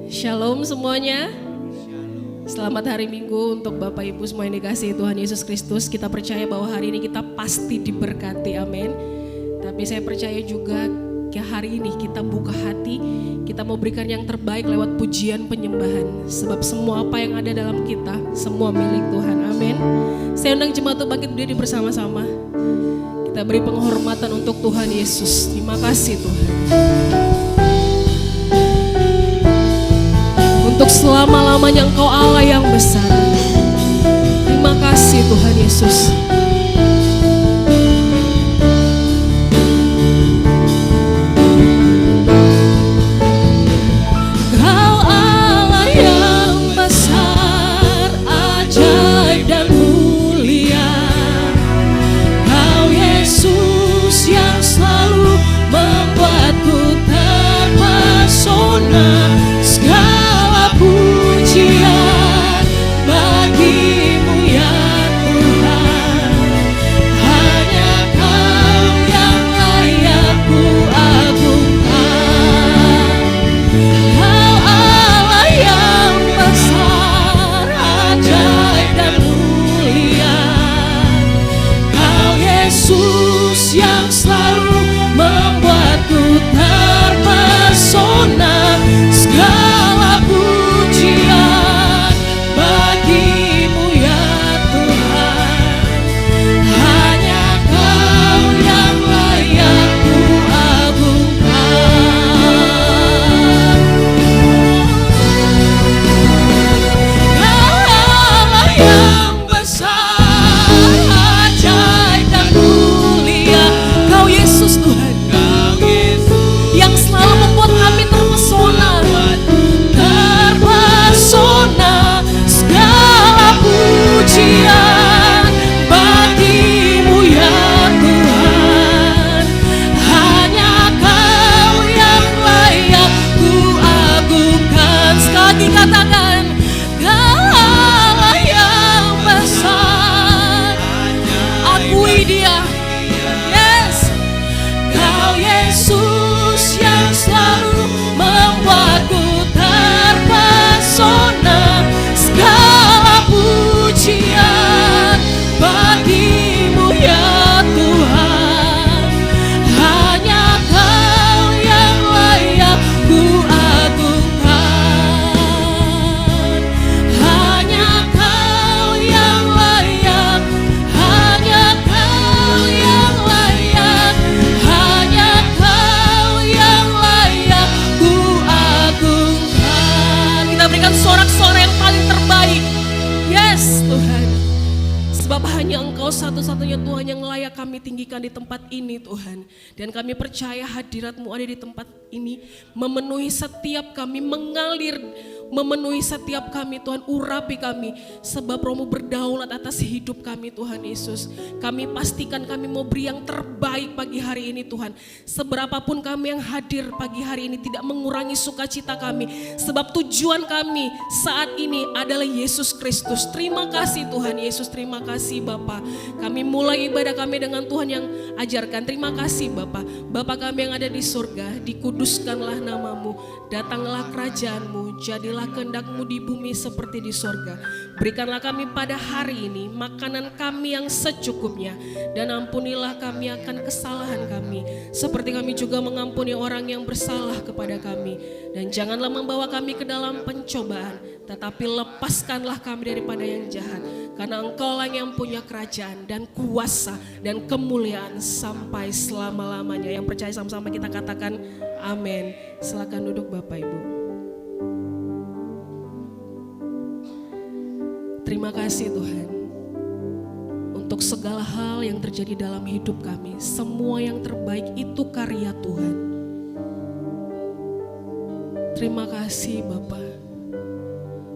Shalom semuanya. Selamat hari Minggu untuk Bapak Ibu semua yang dikasihi Tuhan Yesus Kristus. Kita percaya bahwa hari ini kita pasti diberkati, amin. Tapi saya percaya juga hari ini kita buka hati, kita mau berikan yang terbaik lewat pujian penyembahan. Sebab semua apa yang ada dalam kita, semua milik Tuhan, amin. Saya undang jemaat untuk bangkit berdiri bersama-sama. Kita beri penghormatan untuk Tuhan Yesus. Terima kasih Tuhan. Untuk selama-lamanya Engkau Allah yang besar. Terima kasih Tuhan Yesus. Kau Allah yang besar, ajaib dan mulia. Kau Yesus yang selalu membuatku terpesona. Pujian bagimu ya Tuhan, hanya Kau yang layak ku agungkan. Kau Allah yang besar, ajaib dan mulia. Kau Yesus yang selalu membuatku terpesona. Segala pujian bagimu ya Tuhan, hanya Kau yang layak ku agungkan. Kau Allah yang besar, ajaib dan mulia. Kau Yesus Tuhan, Kau Yesus yang selalu membuat kami terpesona. Segala pujian bagimu ya Tuhan, hanya Kau yang layak ku agungkan. Sekali lagi katakan, Kau Allah yang besar, akui Dia. Yes, Kau Yesus yang selalu membuatku terpesona. Segala pujian bagimu ya Tuhan, hanya Kau yang layak ku agungkan. Hanya Kau yang layak, hanya Kau yang layak, hanya Kau yang layak ku agungkan. Kita berikan sorak-sorai yang paling terbaik. Yes Tuhan, sebab hanya Engkau satu-satunya Tuhan yang layak kami tinggikan di tempat ini Tuhan. Dan kami percaya hadirat-Mu ada di tempat ini, memenuhi setiap kami, mengalir, memenuhi setiap kami Tuhan, urapi kami. Sebab Roh-Mu berdaulat atas hidup kami Tuhan Yesus. Kami pastikan kami mau beri yang terbaik pagi hari ini Tuhan. Seberapapun kami yang hadir pagi hari ini tidak mengurangi sukacita kami. Sebab tujuan kami saat ini adalah Yesus Kristus. Terima kasih Tuhan Yesus, terima kasih Bapa. Kami mulai ibadah kami dengan Tuhan yang ajarkan. Terima kasih Bapa. Bapa kami yang ada di surga, dikuduskanlah nama-Mu. Datanglah kerajaan-Mu, jadilah kehendak-Mu di bumi seperti di surga. Berikanlah kami pada hari ini makanan kami yang secukupnya. Dan ampunilah kami akan kesalahan kami, seperti kami juga mengampuni orang yang bersalah kepada kami. Dan janganlah membawa kami ke dalam pencobaan, tetapi lepaskanlah kami daripada yang jahat. Karena Engkau-lah yang punya kerajaan dan kuasa dan kemuliaan sampai selama-lamanya. Yang percaya sama-sama kita katakan amin. Silakan duduk Bapak Ibu. Terima kasih Tuhan untuk segala hal yang terjadi dalam hidup kami. Semua yang terbaik itu karya Tuhan. Terima kasih Bapa.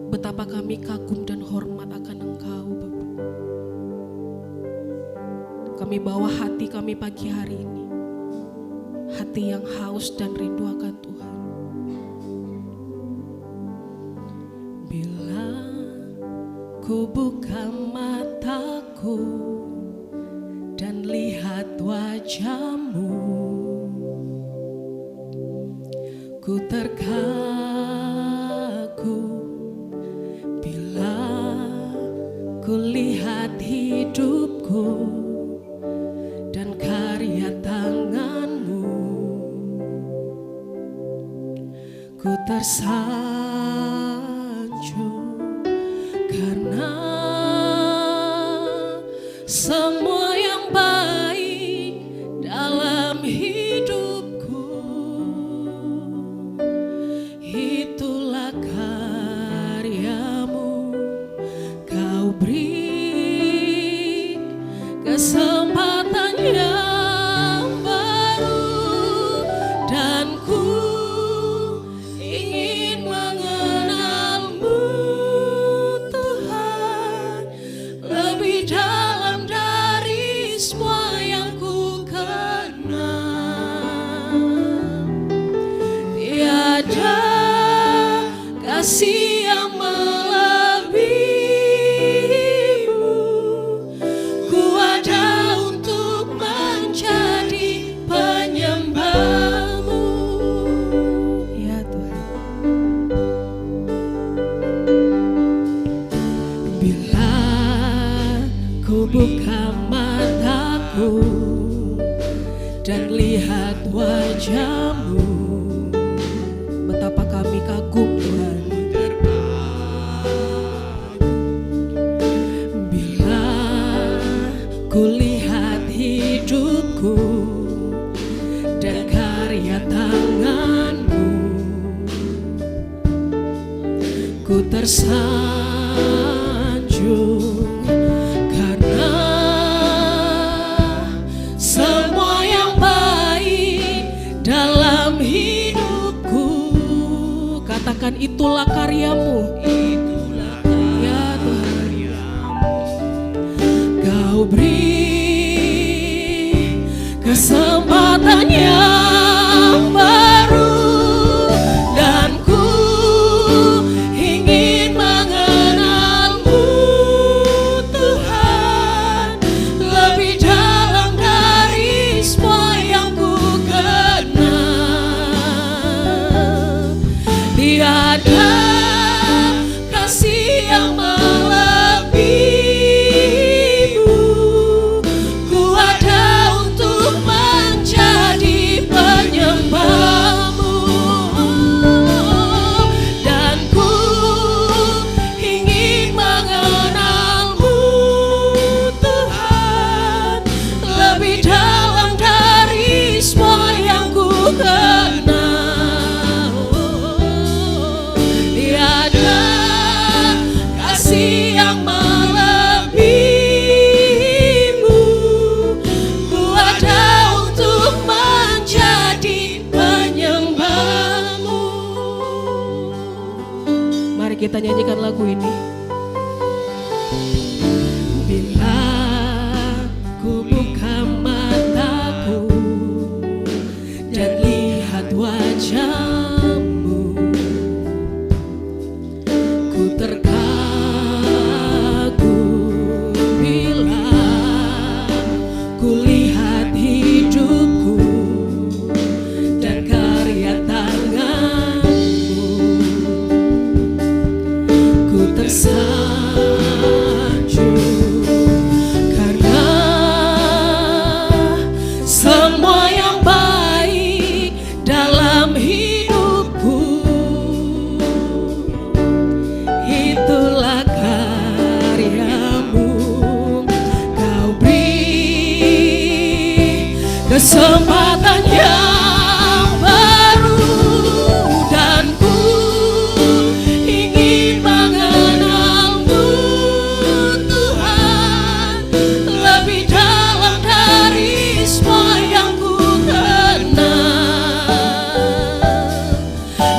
Betapa kami kagum dan hormat akan Engkau Bapa. Kami bawa hati kami pagi hari ini, hati yang haus dan rindu akan Tuhan. Bila ku buka mataku dan lihat wajah-Mu, ku terkagum ku tersanjung karena semua yang baik dalam hidupku itulah karyamu. Kau beri kesempatan yang baru dan ku ingin mengenalmu Tuhan lebih dalam dari semua yang ku kenal. Tiada kasih yang melebihimu, ku ada untuk menjadi penyembahmu. Ya Tuhan, bila ku buka mataku dan lihat wajahmu, betapa kami kagum Tuhan. Bila ku lihat hidupku dan karya tanganmu, ku tersanjung karena semua yang baik dalam hidupku. Katakan itulah karyamu. Ya Tuhan, Kau beri kesempatan yang baru dan ku ingin mengenalmu Tuhan lebih dalam dari semua yang ku kenal. Tiada kasih yang melebihimu, ku ada untuk menjadi penyembahmu dan ku ingin mengenalmu Tuhan lebih dalam dari semua yang ku kenal. Tiada kasih yang melebihimu, ku ada untuk menjadi penyembahmu. Mari kita nyanyikan lagu ini. Bila ku buka mataku dan lihat wajahmu, ku terkagum bila ku lihat hidupku dan karya tanganmu, ku tersanjung karena semua yang baik dalam hidupku itulah karyamu. Kau beri kesempatan yang baru dan ku ingin mengenalmu Tuhan lebih dalam dari semua yang ku kenal.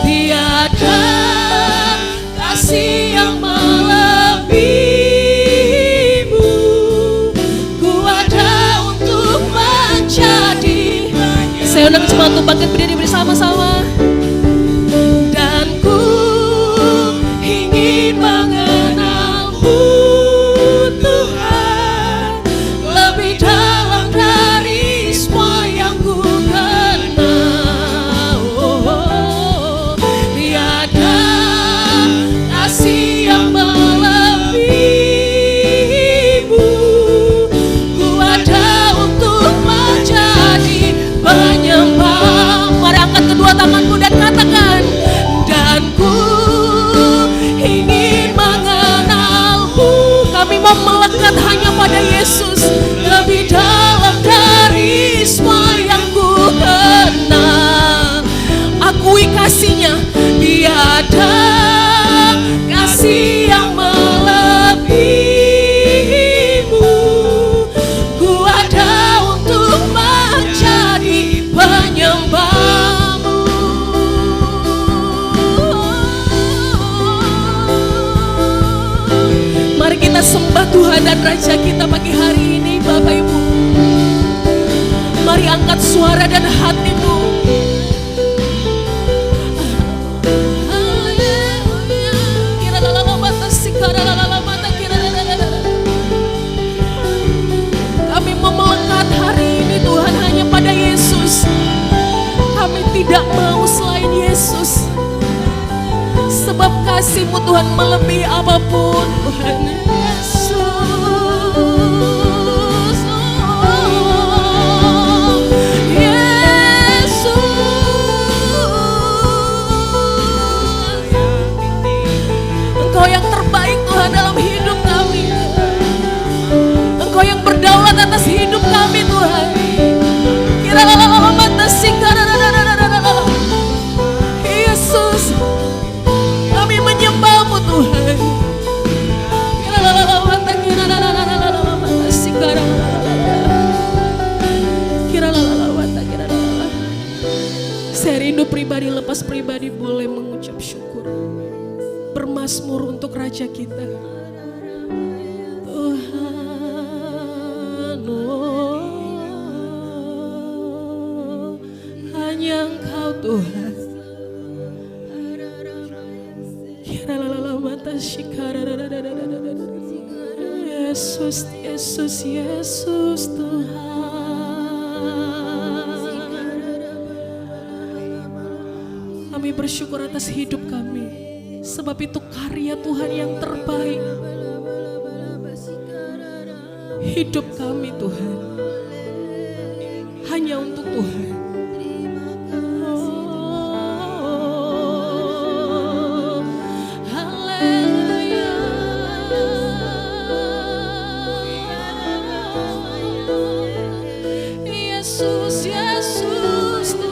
Tiada kasih yang melebihimu, ku ada untuk menjadi. Saya undang jemaat untuk bangkit berdiri bersama-sama. Dan ku ingin mengenalmu Tuhan lebih dalam dari semua yang ku kenal. Tiada kasih yang melebihimu, ku ada untuk menjadi penyembah. Mari angkat kedua tanganmu dan mau melekat hanya pada Yesus, lebih dalam dari semua yang ku kenal. Akui kasihnya, tiada kasih yang melebihimu. Ku ada untuk menjadi penyembahmu. Mari kita sembah Tuhan dan Raja kita pagi hari ini, Bapak Ibu. Mari angkat suara dan hatimu. Kami mau melekat hari ini Tuhan hanya pada Yesus. Kami tidak mau selain Yesus. Sebab kasih-Mu Tuhan melebihi apapun Tuhan. Yesus, Engkau yang terbaik Tuhan dalam hidup kami. Engkau yang berdaulat atas hidup kami Tuhan. Yesus, kami menyembah-Mu Tuhan. Saya rindu pribadi lepas pribadi boleh mengucap syukur, bermazmur untuk Raja kita Tuhan. Oh, hanya Engkau Tuhan. Yesus, Yesus, Yesus Tuhan. Kami bersyukur atas hidup kami, sebab itu karya Tuhan yang terbaik. Hidup kami Tuhan hanya untuk Tuhan. Oh, haleluya. Yesus, Yesus Tuhan.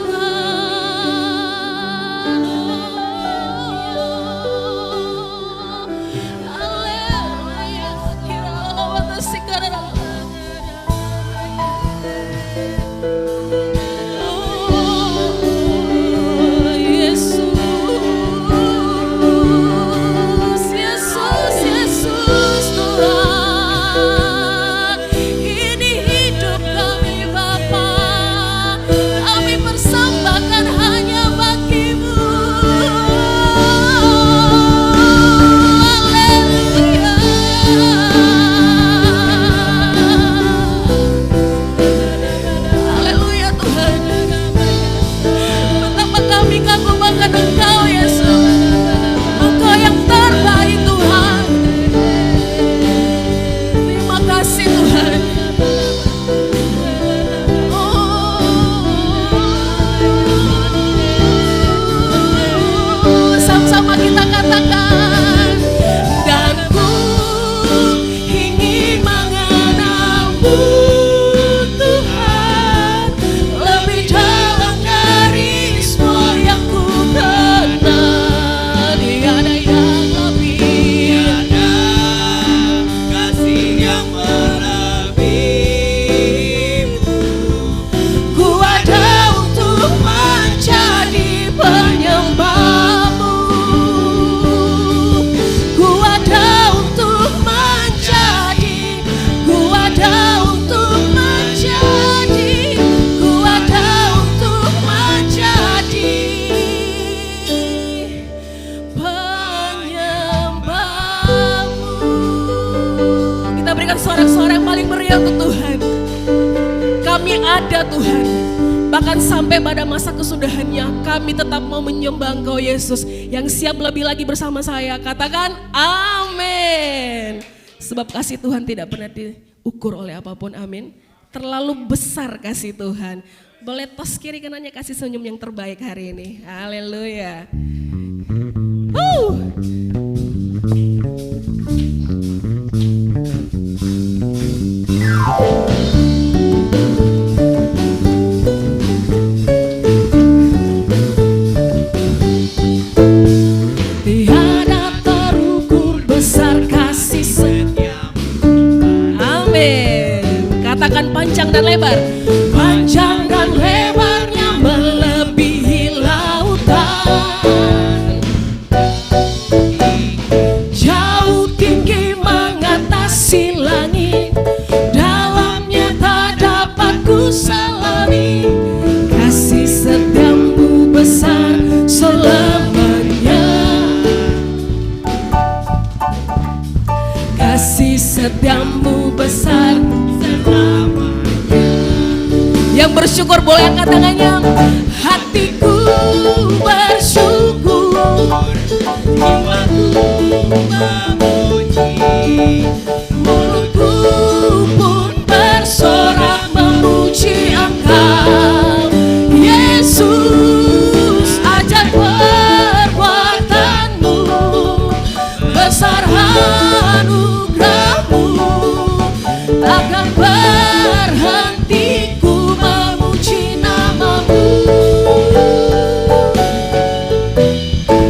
Sorak-sorai yang paling meriah untuk Tuhan. Kami ada Tuhan. Bahkan sampai pada masa kesudahannya kami tetap mau menyembah Engkau Yesus. Yang siap lebih lagi bersama saya, katakan amin. Sebab kasih Tuhan tidak pernah diukur oleh apapun, amin. Terlalu besar kasih Tuhan. Boleh tos kiri kanannya kasih senyum yang terbaik hari ini. Haleluya. panjang dan lebar. Panjang dan lebarnya melebihi lautan, jauh tinggi mengatasi langit, dalamnya tak dapat ku selami. Kasih setiamu besar selamanya, kasih setiamu besar selamanya. Yang bersyukur boleh angkat tangannya. Hatiku bersyukur, jiwaku memuji, mulutku pun bersorak memuji Engkau. Yesus, ajaib perbuatanmu, besar anugerahmu, takkan berhenti ku memuji namamu.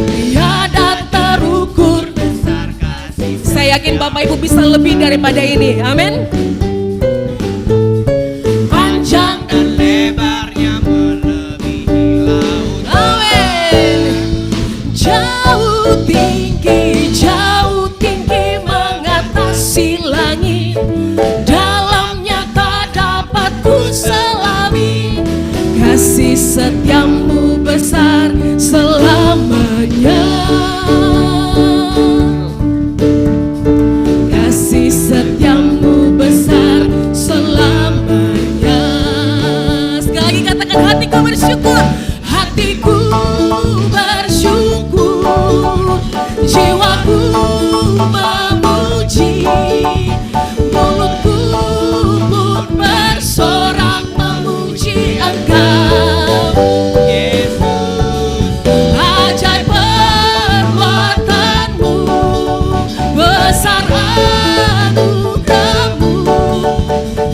Tiada terukur besar kasih. Saya yakin Bapak Ibu bisa lebih daripada ini. Amin. Panjang dan lebarnya melebihi lautan. Amin. Jauh tinggi mengatasi langit, dalamnya tak dapat ku selami. Kasih setiamu besar selamanya, kasih setiamu besar selamanya. Sekali lagi katakan, hatiku bersyukur, hatiku bersyukur, jiwaku memuji, mulutku pun bersorak memuji Engkau. Yesus, ajaib perbuatanmu, besar anugerahmu,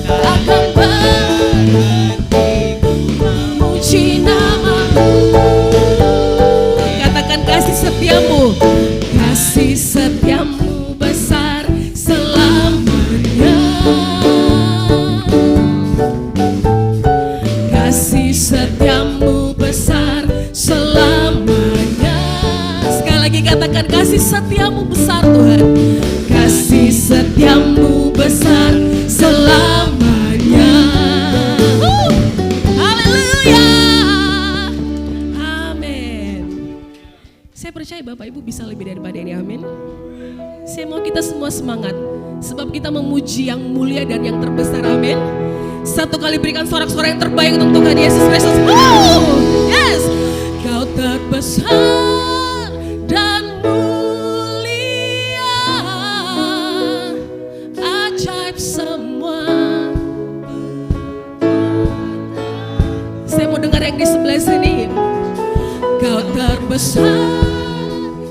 takkan berhenti memuji namamu. Katakan, kasih setiamu, kasih setiamu besar selamanya, kasih setiamu besar selamanya. Sekali lagi katakan, kasih setiamu besar Tuhan, kasih setiamu besar selamanya. Haleluya, amin. Saya percaya Bapak Ibu bisa lebih daripada ini, amin. Saya mau kita semua semangat, sebab kita memuji yang mulia dan yang terbesar, amin. Satu kali berikan sorak-sorai yang terbaik untuk Tuhan Yesus Kristus. Yes, Kau terbesar dan mulia, ajaib semua. Saya mau dengar yang di sebelah sini. Kau terbesar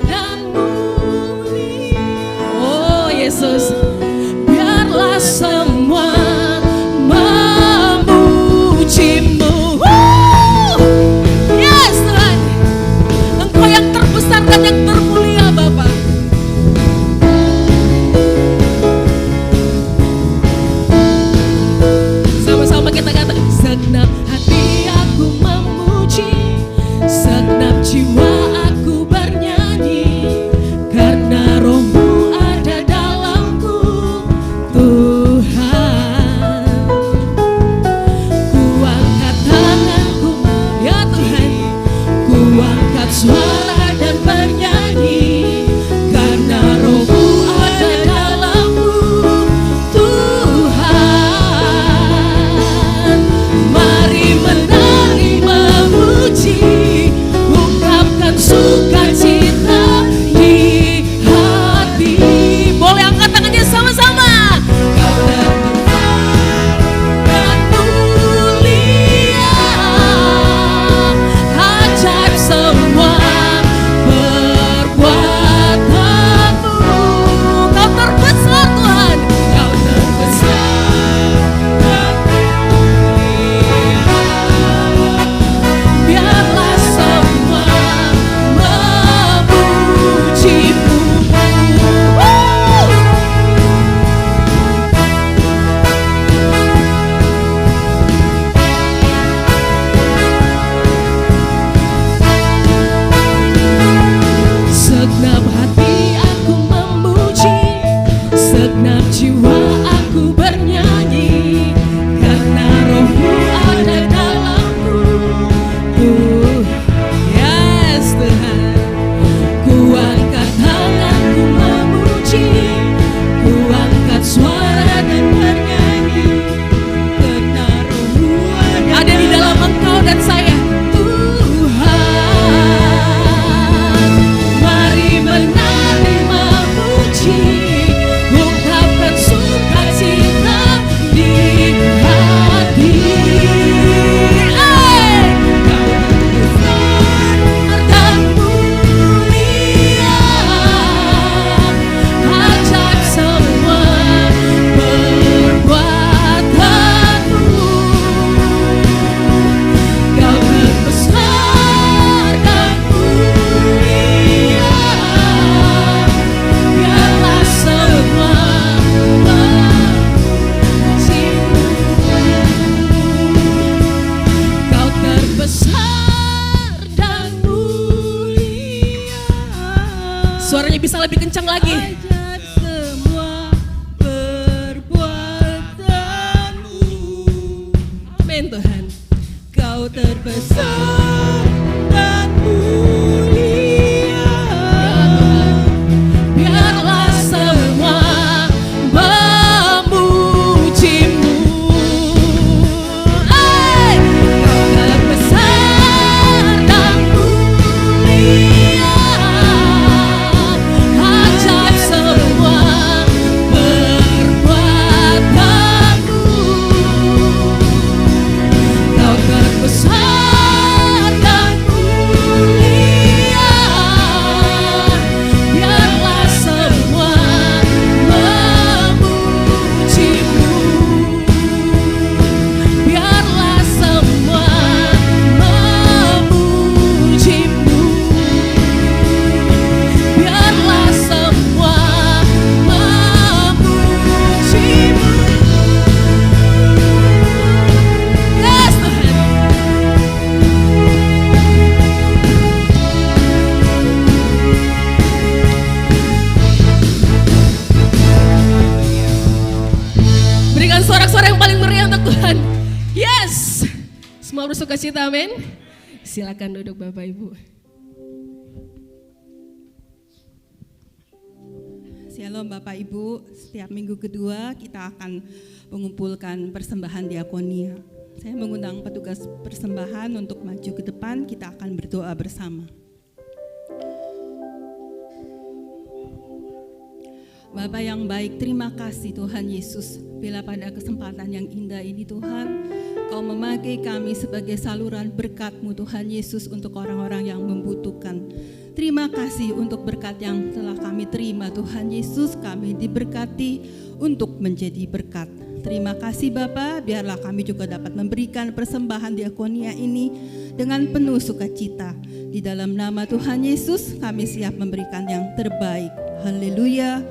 dan mulia, oh Yesus, biarlah semua memujimu. Yes Tuhan, Engkau yang Suaranya bisa lebih kencang lagi. Ajar semua perbuatanmu. Amin Tuhan. Kau terbesar dan mulia. Biarlah semua memujimu. Kau terbesar dan mulia. Ajar semua perbuatanmu. Kau terbesar dan mulia. Biarlah semua memujimu. Biarlah semua memujimu. Biarlah semua memujimu. Yes Tuhan. Berikan sorak-sorak yang paling meriah untuk Tuhan. Yes. Semua bersuka cita, amin. Silakan duduk Bapak Ibu. Shalom Bapak Ibu, setiap minggu kedua kita akan mengumpulkan persembahan diakonia. Saya mengundang petugas persembahan untuk maju ke depan, kita akan berdoa bersama. Bapa yang baik, terima kasih Tuhan Yesus. Bila pada kesempatan yang indah ini Tuhan, Kau memakai kami sebagai saluran berkat-Mu Tuhan Yesus untuk orang-orang yang membutuhkan. Terima kasih untuk berkat yang telah kami terima Tuhan Yesus. Kami diberkati untuk menjadi berkat. Terima kasih Bapa, biarlah kami juga dapat memberikan persembahan diakonia ini dengan penuh sukacita. Di dalam nama Tuhan Yesus kami siap memberikan yang terbaik. Haleluya.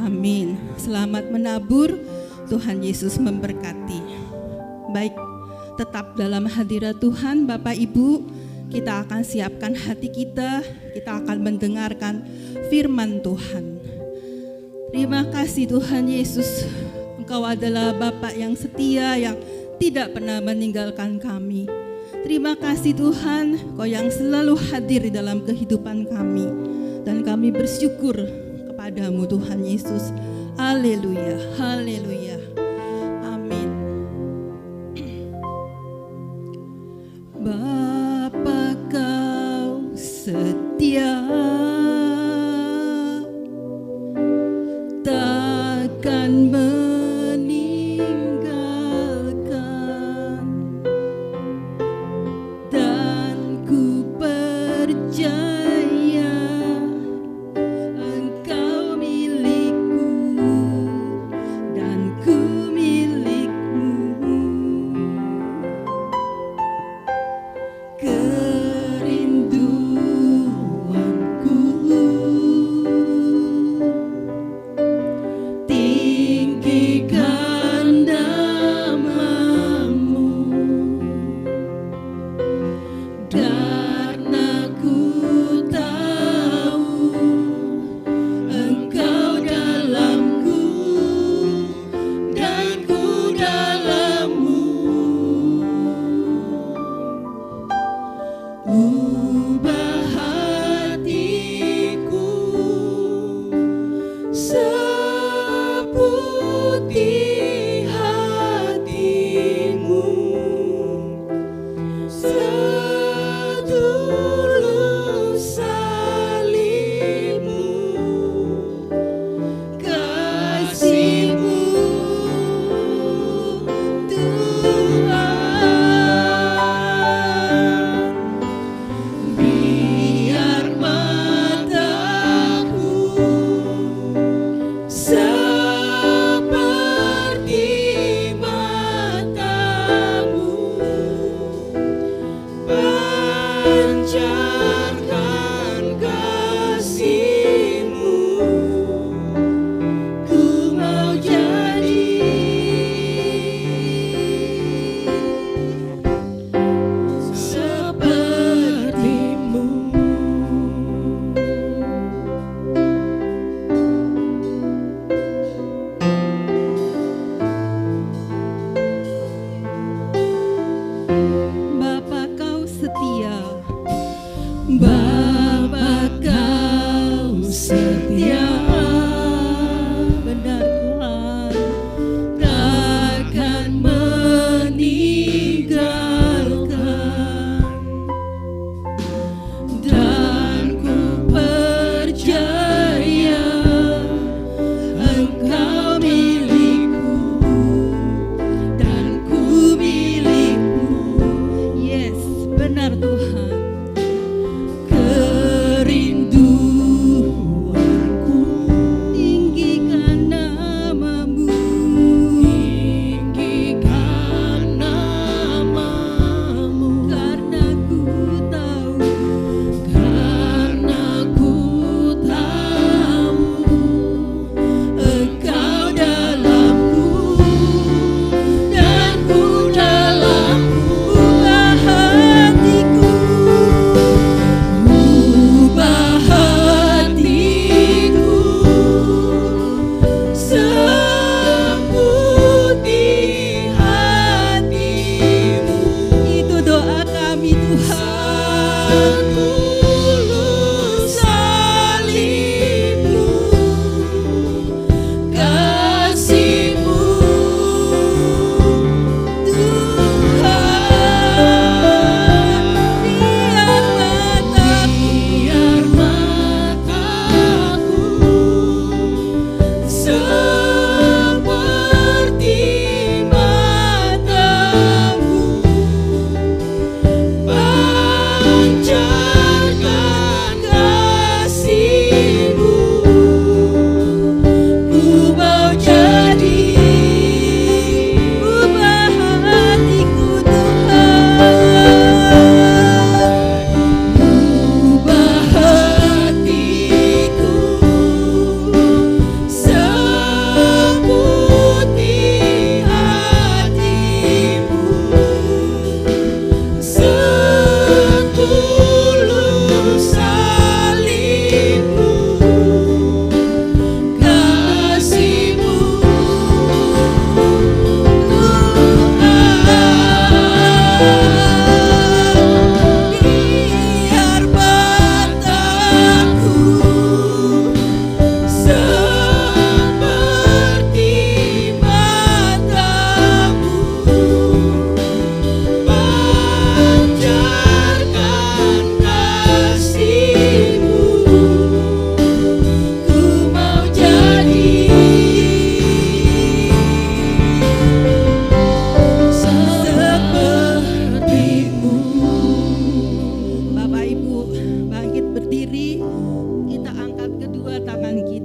Amin. Selamat menabur. Tuhan Yesus memberkati. Baik, tetap dalam hadirat Tuhan Bapak Ibu, kita akan siapkan hati kita akan mendengarkan firman Tuhan. Terima kasih Tuhan Yesus, Engkau adalah Bapa yang setia, yang tidak pernah meninggalkan kami. Terima kasih Tuhan, Kau yang selalu hadir di dalam kehidupan kami. Dan kami bersyukur kepadamu Tuhan Yesus. Haleluya, haleluya. Amin. Bapa Kau setia, takkan meninggalkan, dan ku percaya Engkau milikku, dan ku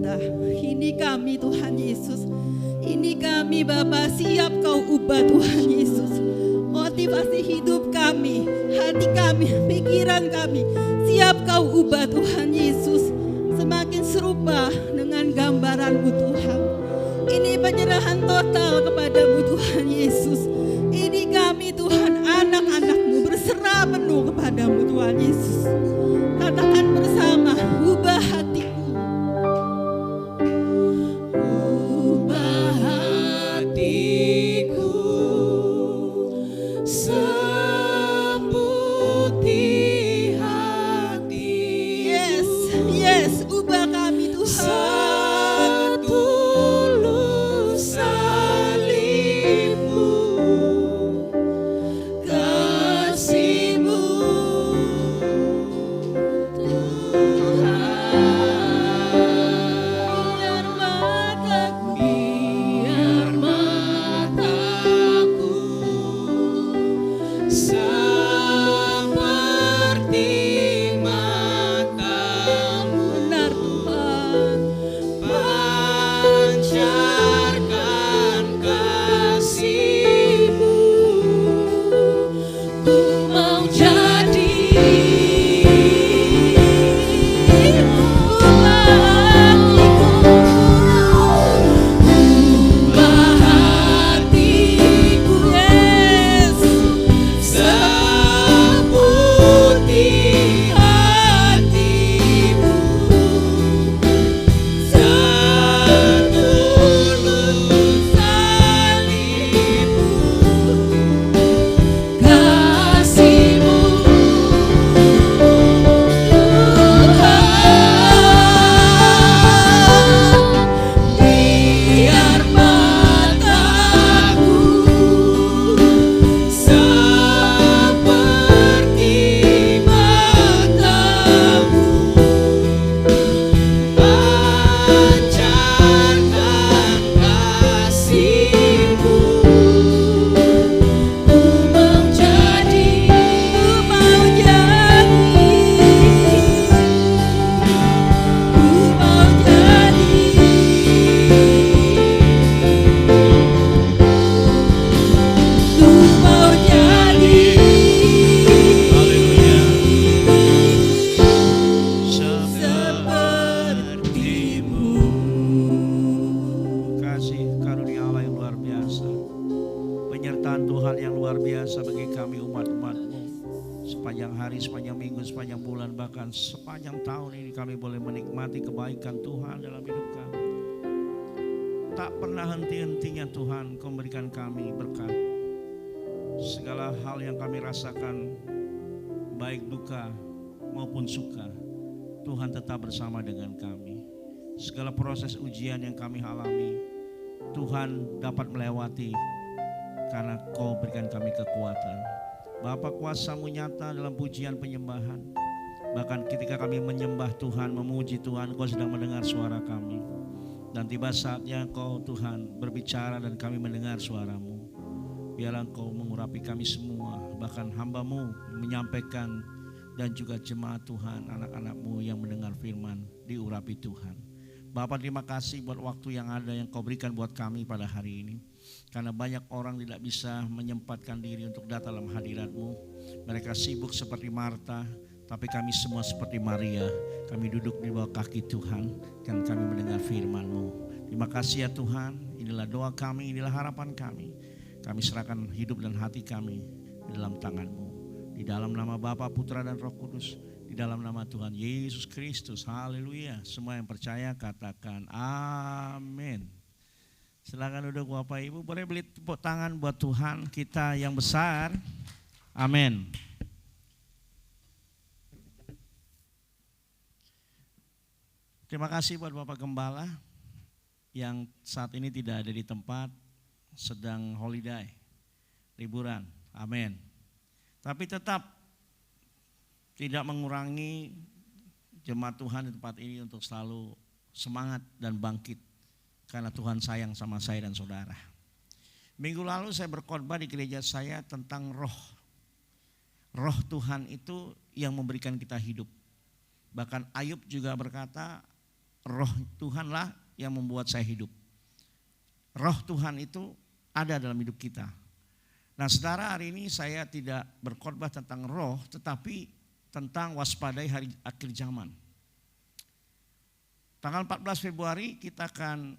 indah. Ini kami Tuhan Yesus. Ini kami Bapa, siap Kau ubah Tuhan Yesus. Motivasi hidup kami, hati kami, pikiran kami, siap Kau ubah Tuhan Yesus. Semakin serupa dengan gambaran-Mu Tuhan. Ini penyerahan total kepadamu Tuhan Yesus. Ini kami Tuhan, anak-anak-Mu berserah penuh kepadamu Tuhan Yesus. Katakan bersama, ubah hatiku. Ubah hatiku seputih hati. Yes, yes, ubah kami Tuhan. Setulus salib-Mu, kasih-Mu, biar mataku seperti mata-Mu. Benar Tuhan. Pancarkan kasih-Mu, ku mau jadi ubah hatiku, yes, seputih hati-Mu, setulus salib-Mu, kasih-Mu, Tuhan, biar mataku seperti mata-Mu, pancarkan kasih-Mu, ku mau jadi, Seperti-Mu. Kasih karunia Allah yang luar biasa, penyertaan Tuhan yang luar biasa bagi kami umat-umat-Mu. Sepanjang hari, sepanjang minggu, sepanjang bulan, bahkan sepanjang tahun ini kami boleh menikmati kebaikan Tuhan dalam hidup kami. Tak pernah henti-hentinya Tuhan Kau memberikan kami berkat. Segala hal yang kami rasakan, baik duka maupun suka, Tuhan tetap bersama dengan kami. Segala proses ujian yang kami alami, Tuhan dapat melewati karena Kau berikan kami kekuatan. Bapa, kuasa-Mu nyata dalam pujian penyembahan. Bahkan ketika kami menyembah Tuhan, memuji Tuhan, Kau sedang mendengar suara kami. Dan tiba saatnya Kau Tuhan berbicara dan kami mendengar suara-Mu. Biarlah Engkau mengurapi kami semua, bahkan hamba-Mu menyampaikan, dan juga jemaat Tuhan, anak-anak-Mu yang mendengar firman, diurapi Tuhan. Bapa, terima kasih buat waktu yang ada yang Kau berikan buat kami pada hari ini. Karena banyak orang tidak bisa menyempatkan diri untuk datang dalam hadirat-Mu. Mereka sibuk seperti Marta, tapi kami semua seperti Maria. Kami duduk di bawah kaki Tuhan dan kami mendengar firman-Mu. Terima kasih ya Tuhan, inilah doa kami, inilah harapan kami. Kami serahkan hidup dan hati kami di dalam tangan-Mu. Di dalam nama Bapa, Putra dan Roh Kudus, di dalam nama Tuhan Yesus Kristus. Haleluya. Semua yang percaya katakan amin. Silakan duduk Bapak Ibu. Boleh beri tepuk tangan buat Tuhan kita yang besar. Amin. Terima kasih buat Bapak Gembala yang saat ini tidak ada di tempat, sedang holiday, liburan. Amin. Tapi tetap tidak mengurangi jemaat Tuhan di tempat ini untuk selalu semangat dan bangkit. Karena Tuhan sayang sama saya dan saudara. Minggu lalu saya berkhotbah di gereja saya tentang roh. Roh Tuhan itu yang memberikan kita hidup. Bahkan Ayub juga berkata, roh Tuhanlah yang membuat saya hidup. Roh Tuhan itu ada dalam hidup kita. Nah saudara, hari ini saya tidak berkhotbah tentang roh, tetapi tentang waspadai hari akhir zaman. Tanggal 14 Februari kita akan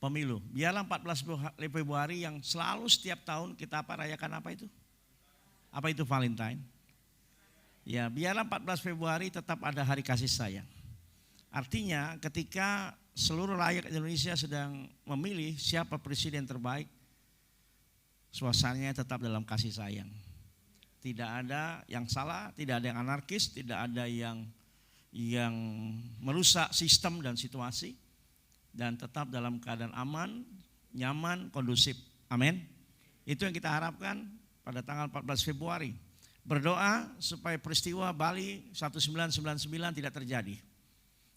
pemilu. Biarlah 14 Februari yang selalu setiap tahun kita rayakan apa itu? Apa itu Valentine? Ya, biarlah 14 Februari tetap ada hari kasih sayang. Artinya ketika seluruh rakyat Indonesia sedang memilih siapa presiden terbaik, suasananya tetap dalam kasih sayang. Tidak ada yang salah, tidak ada yang anarkis, tidak ada yang merusak sistem dan situasi, dan tetap dalam keadaan aman, nyaman, kondusif. Amin. Itu yang kita harapkan pada tanggal 14 Februari. Berdoa supaya peristiwa Bali 1999 tidak terjadi.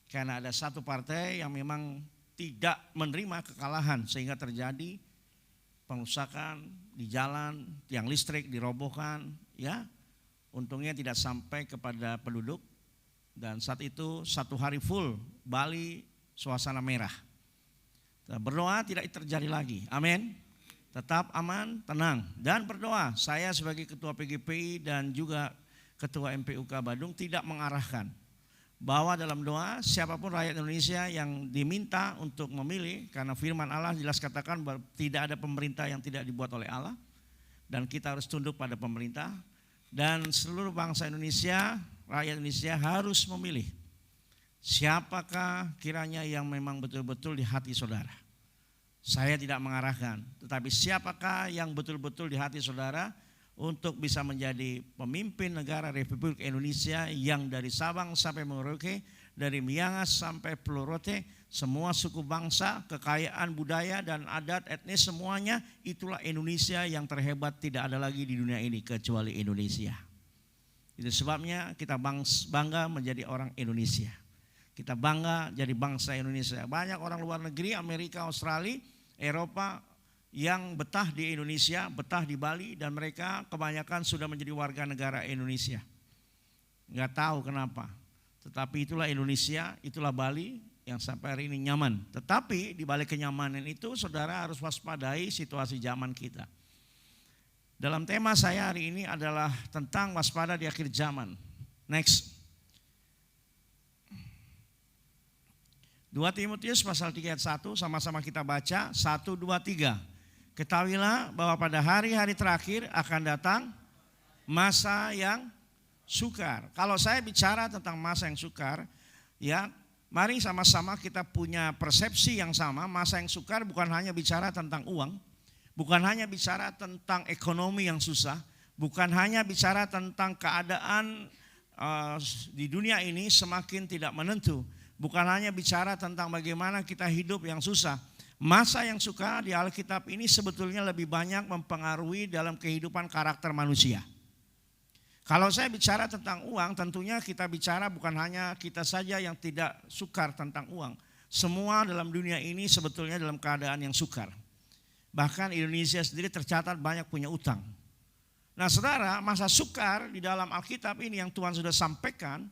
Karena ada satu partai yang memang tidak menerima kekalahan sehingga terjadi pengerusakan di jalan, tiang listrik dirobohkan, ya. Untungnya tidak sampai kepada penduduk, dan saat itu satu hari full Bali suasana merah. Berdoa tidak terjadi lagi. Amin. Tetap aman, tenang, dan berdoa. Saya sebagai ketua PGPI dan juga ketua MPUK Badung tidak mengarahkan bahwa dalam doa siapapun rakyat Indonesia yang diminta untuk memilih, karena firman Allah jelas katakan bahwa tidak ada pemerintah yang tidak dibuat oleh Allah, dan kita harus tunduk pada pemerintah, dan seluruh bangsa Indonesia, rakyat Indonesia harus memilih siapakah kiranya yang memang betul-betul di hati saudara. Saya tidak mengarahkan, tetapi siapakah yang betul-betul di hati saudara untuk bisa menjadi pemimpin negara Republik Indonesia yang dari Sabang sampai Merauke, dari Miangas sampai Pulau Rote, semua suku bangsa, kekayaan budaya dan adat etnis semuanya, itulah Indonesia yang terhebat, tidak ada lagi di dunia ini kecuali Indonesia. Itu sebabnya kita bangga menjadi orang Indonesia. Kita bangga jadi bangsa Indonesia. Banyak orang luar negeri, Amerika, Australia, Eropa yang betah di Indonesia, betah di Bali, dan mereka kebanyakan sudah menjadi warga negara Indonesia. Nggak tahu kenapa, tetapi itulah Indonesia, itulah Bali yang sampai hari ini nyaman. Tetapi di balik kenyamanan itu saudara harus waspadai situasi zaman kita. Dalam tema saya hari ini adalah tentang waspada di akhir zaman. Next. 2 Timotius pasal 3 ayat 1, sama-sama kita baca, 1, 2, 3. Ketahuilah bahwa pada hari-hari terakhir akan datang masa yang sukar. Kalau saya bicara tentang masa yang sukar, ya mari sama-sama kita punya persepsi yang sama. Masa yang sukar bukan hanya bicara tentang uang, bukan hanya bicara tentang ekonomi yang susah, bukan hanya bicara tentang keadaan di dunia ini semakin tidak menentu, bukan hanya bicara tentang bagaimana kita hidup yang susah. Masa yang sukar di Alkitab ini sebetulnya lebih banyak mempengaruhi dalam kehidupan karakter manusia. Kalau saya bicara tentang uang, tentunya kita bicara bukan hanya kita saja yang tidak sukar tentang uang. Semua dalam dunia ini sebetulnya dalam keadaan yang sukar. Bahkan Indonesia sendiri tercatat banyak punya utang. Nah saudara, masa sukar di dalam Alkitab ini yang Tuhan sudah sampaikan,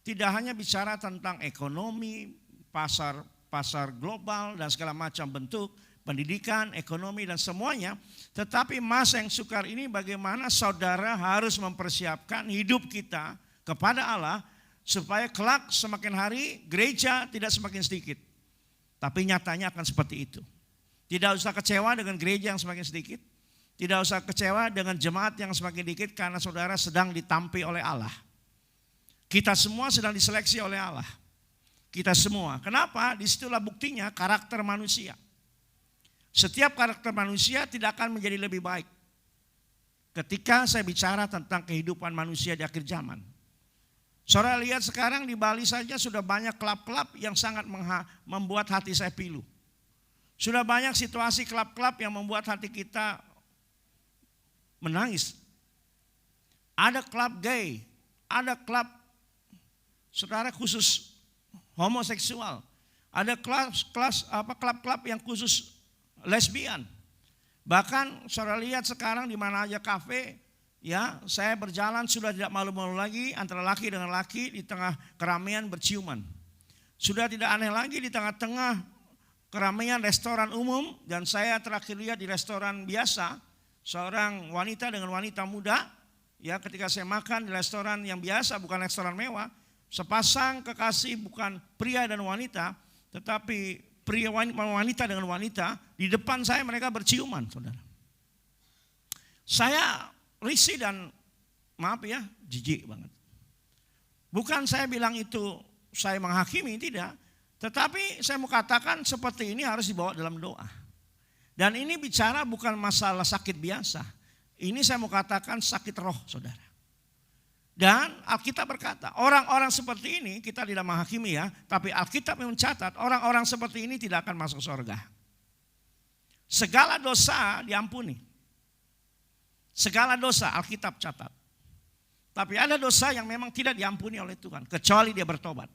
tidak hanya bicara tentang ekonomi, pasar global dan segala macam bentuk, pendidikan, ekonomi dan semuanya. Tetapi masa yang sukar ini bagaimana saudara harus mempersiapkan hidup kita kepada Allah supaya kelak semakin hari gereja tidak semakin sedikit. Tapi nyatanya akan seperti itu. Tidak usah kecewa dengan gereja yang semakin sedikit. Tidak usah kecewa dengan jemaat yang semakin sedikit karena saudara sedang ditampi oleh Allah. Kita semua sedang diseleksi oleh Allah. Kita semua. Kenapa? Disitulah buktinya karakter manusia. Setiap karakter manusia tidak akan menjadi lebih baik. Ketika saya bicara tentang kehidupan manusia di akhir zaman. Saudara lihat sekarang di Bali saja sudah banyak klub-klub yang sangat membuat hati saya pilu. Sudah banyak situasi klub-klub yang membuat hati kita menangis. Ada klub gay, ada klub saudara khusus homoseksual, ada klub-klub yang khusus lesbian. Bahkan saudara lihat sekarang di mana aja kafe Ya, saya berjalan sudah tidak malu-malu lagi antara laki dengan laki di tengah keramaian berciuman. Sudah tidak aneh lagi di tengah-tengah keramaian restoran umum, dan saya terakhir lihat di restoran biasa, seorang wanita dengan wanita muda, ya ketika saya makan di restoran yang biasa bukan restoran mewah, sepasang kekasih bukan pria dan wanita, tetapi pria wanita dengan wanita, di depan saya mereka berciuman, saudara. Saya risih dan maaf ya, jijik banget. Bukan saya bilang itu saya menghakimi, tidak. Tetapi saya mau katakan seperti ini harus dibawa dalam doa. Dan ini bicara bukan masalah sakit biasa. Ini saya mau katakan sakit roh, saudara. Dan Alkitab berkata, orang-orang seperti ini, kita tidak menghakimi ya, tapi Alkitab mencatat orang-orang seperti ini tidak akan masuk surga. Segala dosa diampuni. Segala dosa Alkitab catat. Tapi ada dosa yang memang tidak diampuni oleh Tuhan, kecuali dia bertobat.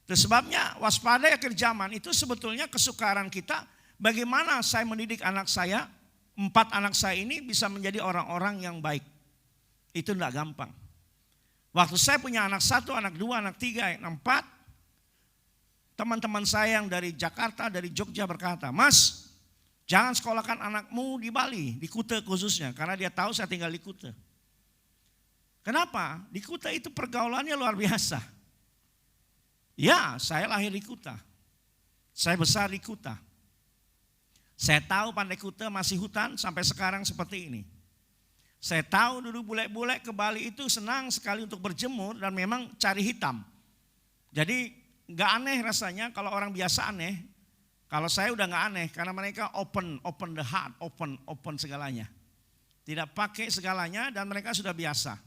Itu sebabnya waspada akhir zaman itu sebetulnya kesukaran kita. Bagaimana saya mendidik anak saya, 4 anak saya ini bisa menjadi orang-orang yang baik. Itu tidak gampang. Waktu saya punya anak 1, anak 2, anak 3, anak 4. Teman-teman saya yang dari Jakarta, dari Jogja berkata, Mas, jangan sekolahkan anakmu di Bali, di Kuta khususnya. Karena dia tahu saya tinggal di Kuta. Kenapa? Di Kuta itu pergaulannya luar biasa. Ya, saya lahir di Kuta. Saya besar di Kuta. Saya tahu Pantai Kuta masih hutan sampai sekarang seperti ini. Saya tahu dulu bule-bule ke Bali itu senang sekali untuk berjemur dan memang cari hitam. Jadi gak aneh rasanya kalau orang biasa aneh. Kalau saya udah gak aneh karena mereka open the heart, open segalanya. Tidak pakai segalanya dan mereka sudah biasa.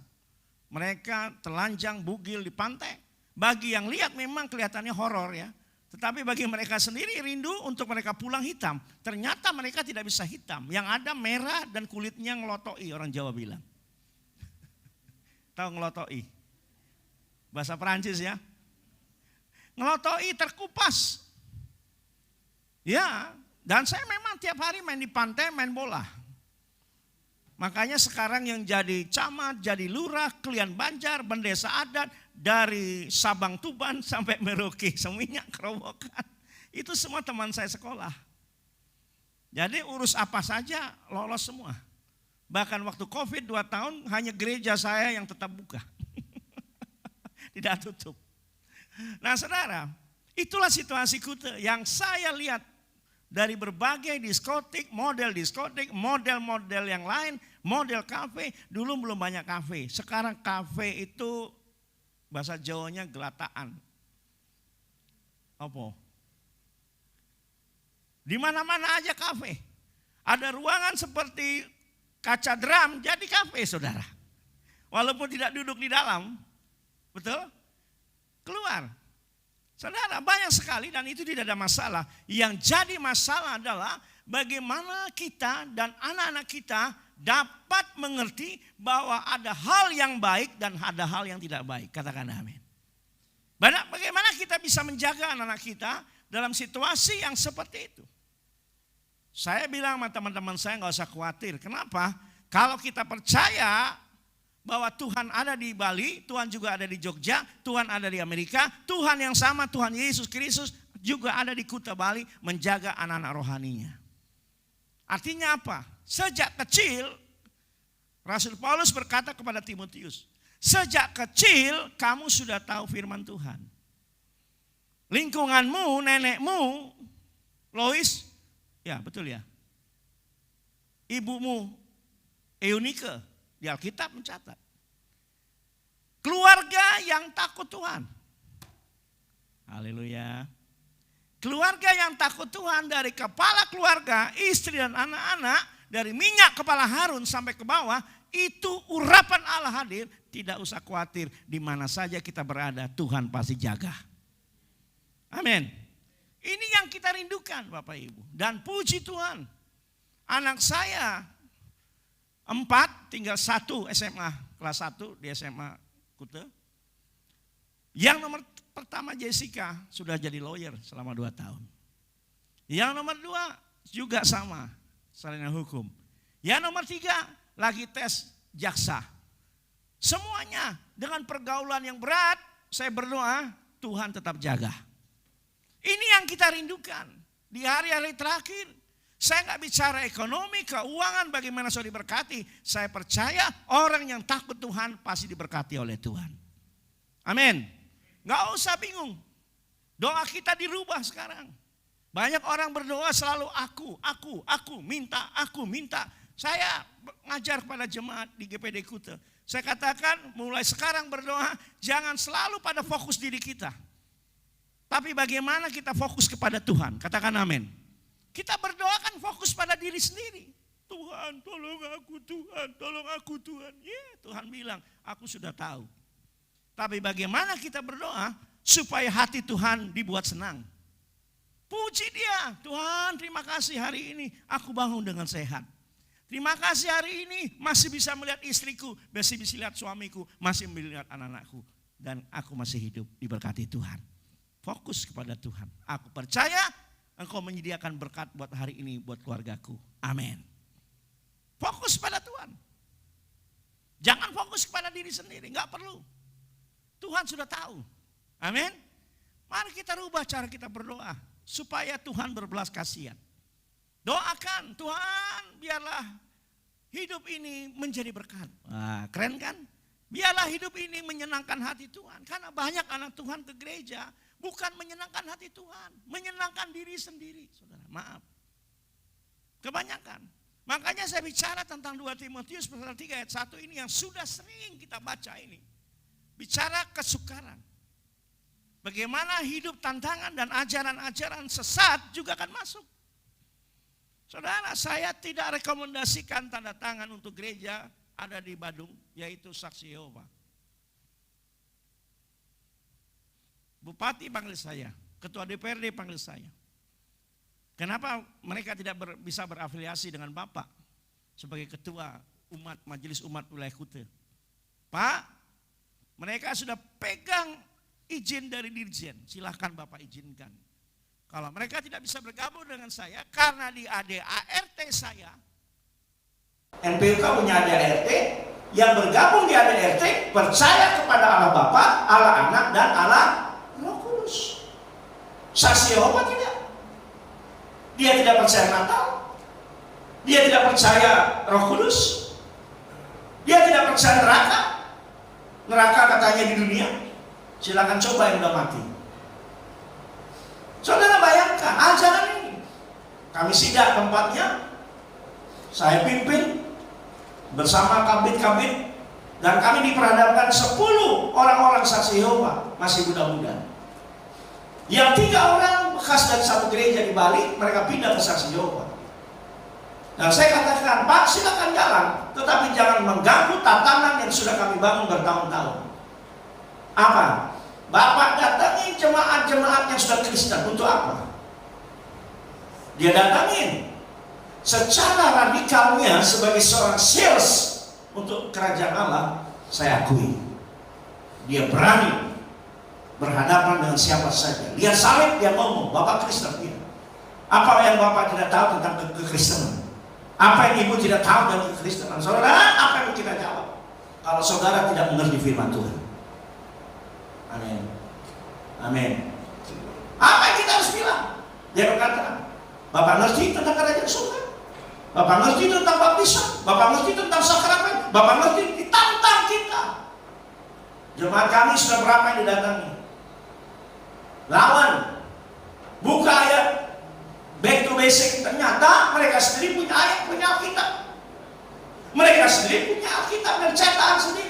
Mereka telanjang bugil di pantai. Bagi yang lihat memang kelihatannya horor ya. Tetapi bagi mereka sendiri rindu untuk mereka pulang hitam. Ternyata mereka tidak bisa hitam. Yang ada merah dan kulitnya ngelotoi, orang Jawa bilang. Tahu ngelotoi? Bahasa Perancis ya. Ngelotoi terkupas. Ya, dan saya memang tiap hari main di pantai, main bola. Makanya sekarang yang jadi camat, jadi lurah, Klian Banjar, bendesa adat, dari Sabang Tuban sampai Merauke, semuanya kerobokan. Itu semua teman saya sekolah. Jadi urus apa saja lolos semua. Bahkan waktu COVID 2 tahun hanya gereja saya yang tetap buka. Tidak tutup. Nah saudara, itulah situasi Kuta yang saya lihat dari berbagai diskotik, model-model yang lain, model kafe. Dulu belum banyak kafe. Sekarang kafe itu bahasa Jawanya gelataan. Apa? Di mana-mana aja kafe. Ada ruangan seperti kaca drum jadi kafe, saudara. Walaupun tidak duduk di dalam, betul? Keluar. Saudara, banyak sekali dan itu tidak ada masalah. Yang jadi masalah adalah bagaimana kita dan anak-anak kita dapat mengerti bahwa ada hal yang baik dan ada hal yang tidak baik. Katakan amin. Bagaimana kita bisa menjaga anak-anak kita dalam situasi yang seperti itu. Saya bilang sama teman-teman saya gak usah khawatir. Kenapa? Kalau kita percaya bahwa Tuhan ada di Bali, Tuhan juga ada di Jogja, Tuhan ada di Amerika, Tuhan yang sama, Tuhan Yesus Kristus juga ada di Kuta Bali menjaga anak-anak rohaninya. Artinya apa? Sejak kecil, Rasul Paulus berkata kepada Timotius, sejak kecil kamu sudah tahu firman Tuhan. Lingkunganmu, nenekmu, Lois, ya betul ya. Ibumu, Eunike, di Alkitab mencatat. Keluarga yang takut Tuhan. Haleluya. Keluarga yang takut Tuhan dari kepala keluarga, istri dan anak-anak, dari minyak kepala Harun sampai ke bawah, itu urapan Allah hadir. Tidak usah khawatir, di mana saja kita berada, Tuhan pasti jaga. Amin. Ini yang kita rindukan Bapak Ibu. Dan puji Tuhan, anak saya 4, tinggal 1 SMA, kelas 1 di SMA Kuta. Yang nomor pertama Jessica sudah jadi lawyer selama 2 tahun. Yang nomor 2 juga sama, sarjana hukum. Yang nomor 3 lagi tes jaksa. Semuanya dengan pergaulan yang berat, saya berdoa Tuhan tetap jaga. Ini yang kita rindukan di hari-hari terakhir. Saya nggak bicara ekonomi, keuangan, bagaimana saya diberkati. Saya percaya orang yang takut Tuhan pasti diberkati oleh Tuhan. Amin. Nggak usah bingung. Doa kita dirubah sekarang. Banyak orang berdoa selalu aku minta. Saya ngajar kepada jemaat di GPD Kuta. Saya katakan mulai sekarang berdoa jangan selalu pada fokus diri kita. Tapi bagaimana kita fokus kepada Tuhan? Katakan amin. Kita berdoa kan fokus pada diri sendiri. Tuhan tolong aku Tuhan. Ya Tuhan bilang aku sudah tahu. Tapi bagaimana kita berdoa supaya hati Tuhan dibuat senang. Puji dia, Tuhan terima kasih hari ini aku bangun dengan sehat. Terima kasih hari ini masih bisa melihat istriku, masih bisa lihat suamiku, masih melihat anak-anakku. Dan aku masih hidup diberkati Tuhan. Fokus kepada Tuhan. Aku percaya Engkau menyediakan berkat buat hari ini, buat keluargaku. Amin. Fokus pada Tuhan. Jangan fokus kepada diri sendiri, enggak perlu. Tuhan sudah tahu. Amin. Mari kita rubah cara kita berdoa supaya Tuhan berbelas kasihan. Doakan Tuhan biarlah hidup ini menjadi berkat. Wah, keren kan? Biarlah hidup ini menyenangkan hati Tuhan. Karena banyak anak Tuhan ke gereja bukan menyenangkan hati Tuhan, menyenangkan diri sendiri. Saudara, maaf. Kebanyakan. Makanya saya bicara tentang 2 Timotius pasal 3 ayat 1 ini yang sudah sering kita baca ini. Bicara kesukaran. Bagaimana hidup tantangan dan ajaran-ajaran sesat juga akan masuk. Saudara, saya tidak rekomendasikan tanda tangan untuk gereja ada di Badung, yaitu Saksi Yehova. Bupati panggil saya, Ketua DPRD panggil saya. Kenapa mereka tidak bisa berafiliasi dengan Bapak sebagai Ketua Majelis Umat Wilayah Kuta? Pak, mereka sudah pegang izin dari Dirjen, silahkan Bapak izinkan. Kalau mereka tidak bisa bergabung dengan saya karena di ADART saya, NPUK punya ADART, yang bergabung di ADART percaya kepada Allah Bapa, Allah Anak, dan Allah Roh Kudus. Saksi Yehova tidak. Dia tidak percaya Natal. Dia tidak percaya Roh Kudus. Dia tidak percaya neraka. Neraka katanya di dunia. Silakan coba yang udah mati. Saudara bayangkan ajaran ini. Kami sidak tempatnya. Saya pimpin bersama kabit-kabit. Dan kami diperhadapkan 10 orang-orang saksi Yehova. Masih muda-muda. Yang 3 orang bekas dari satu gereja di Bali. Mereka pindah ke saksi Yehova. Dan saya katakan, Pak silakan jalan. Tetapi jangan mengganggu tatanan yang sudah kami bangun bertahun-tahun. Apa? Bapak datangin jemaat-jemaat yang sudah Kristen untuk apa? Dia datangin secara radikalnya sebagai seorang sales untuk kerajaan Allah. Saya akui dia berani berhadapan dengan siapa saja. Lihat salib dia ngomong, Bapak Kristen dia. Apa yang Bapak tidak tahu tentang kekristenan? Apa yang Ibu tidak tahu tentang kekristenan? Saudara, apa yang kita jawab? Kalau saudara tidak mengerti firman Tuhan. Amin. Amin. Apa yang kita harus bilang? Dia berkata, Bapak ngerti tentang kerajaan surga? Bapak ngerti tentang baptisan? Bapak ngerti tentang sakramen? Bapak ngerti? Ditantang kita. Jemaat kami sudah berapa yang didatangi? Lawan. Buka ayat. Back to basic. Ternyata mereka sendiri punya ayat, punya Alkitab. Mereka sendiri punya Alkitab dan cetakan sendiri.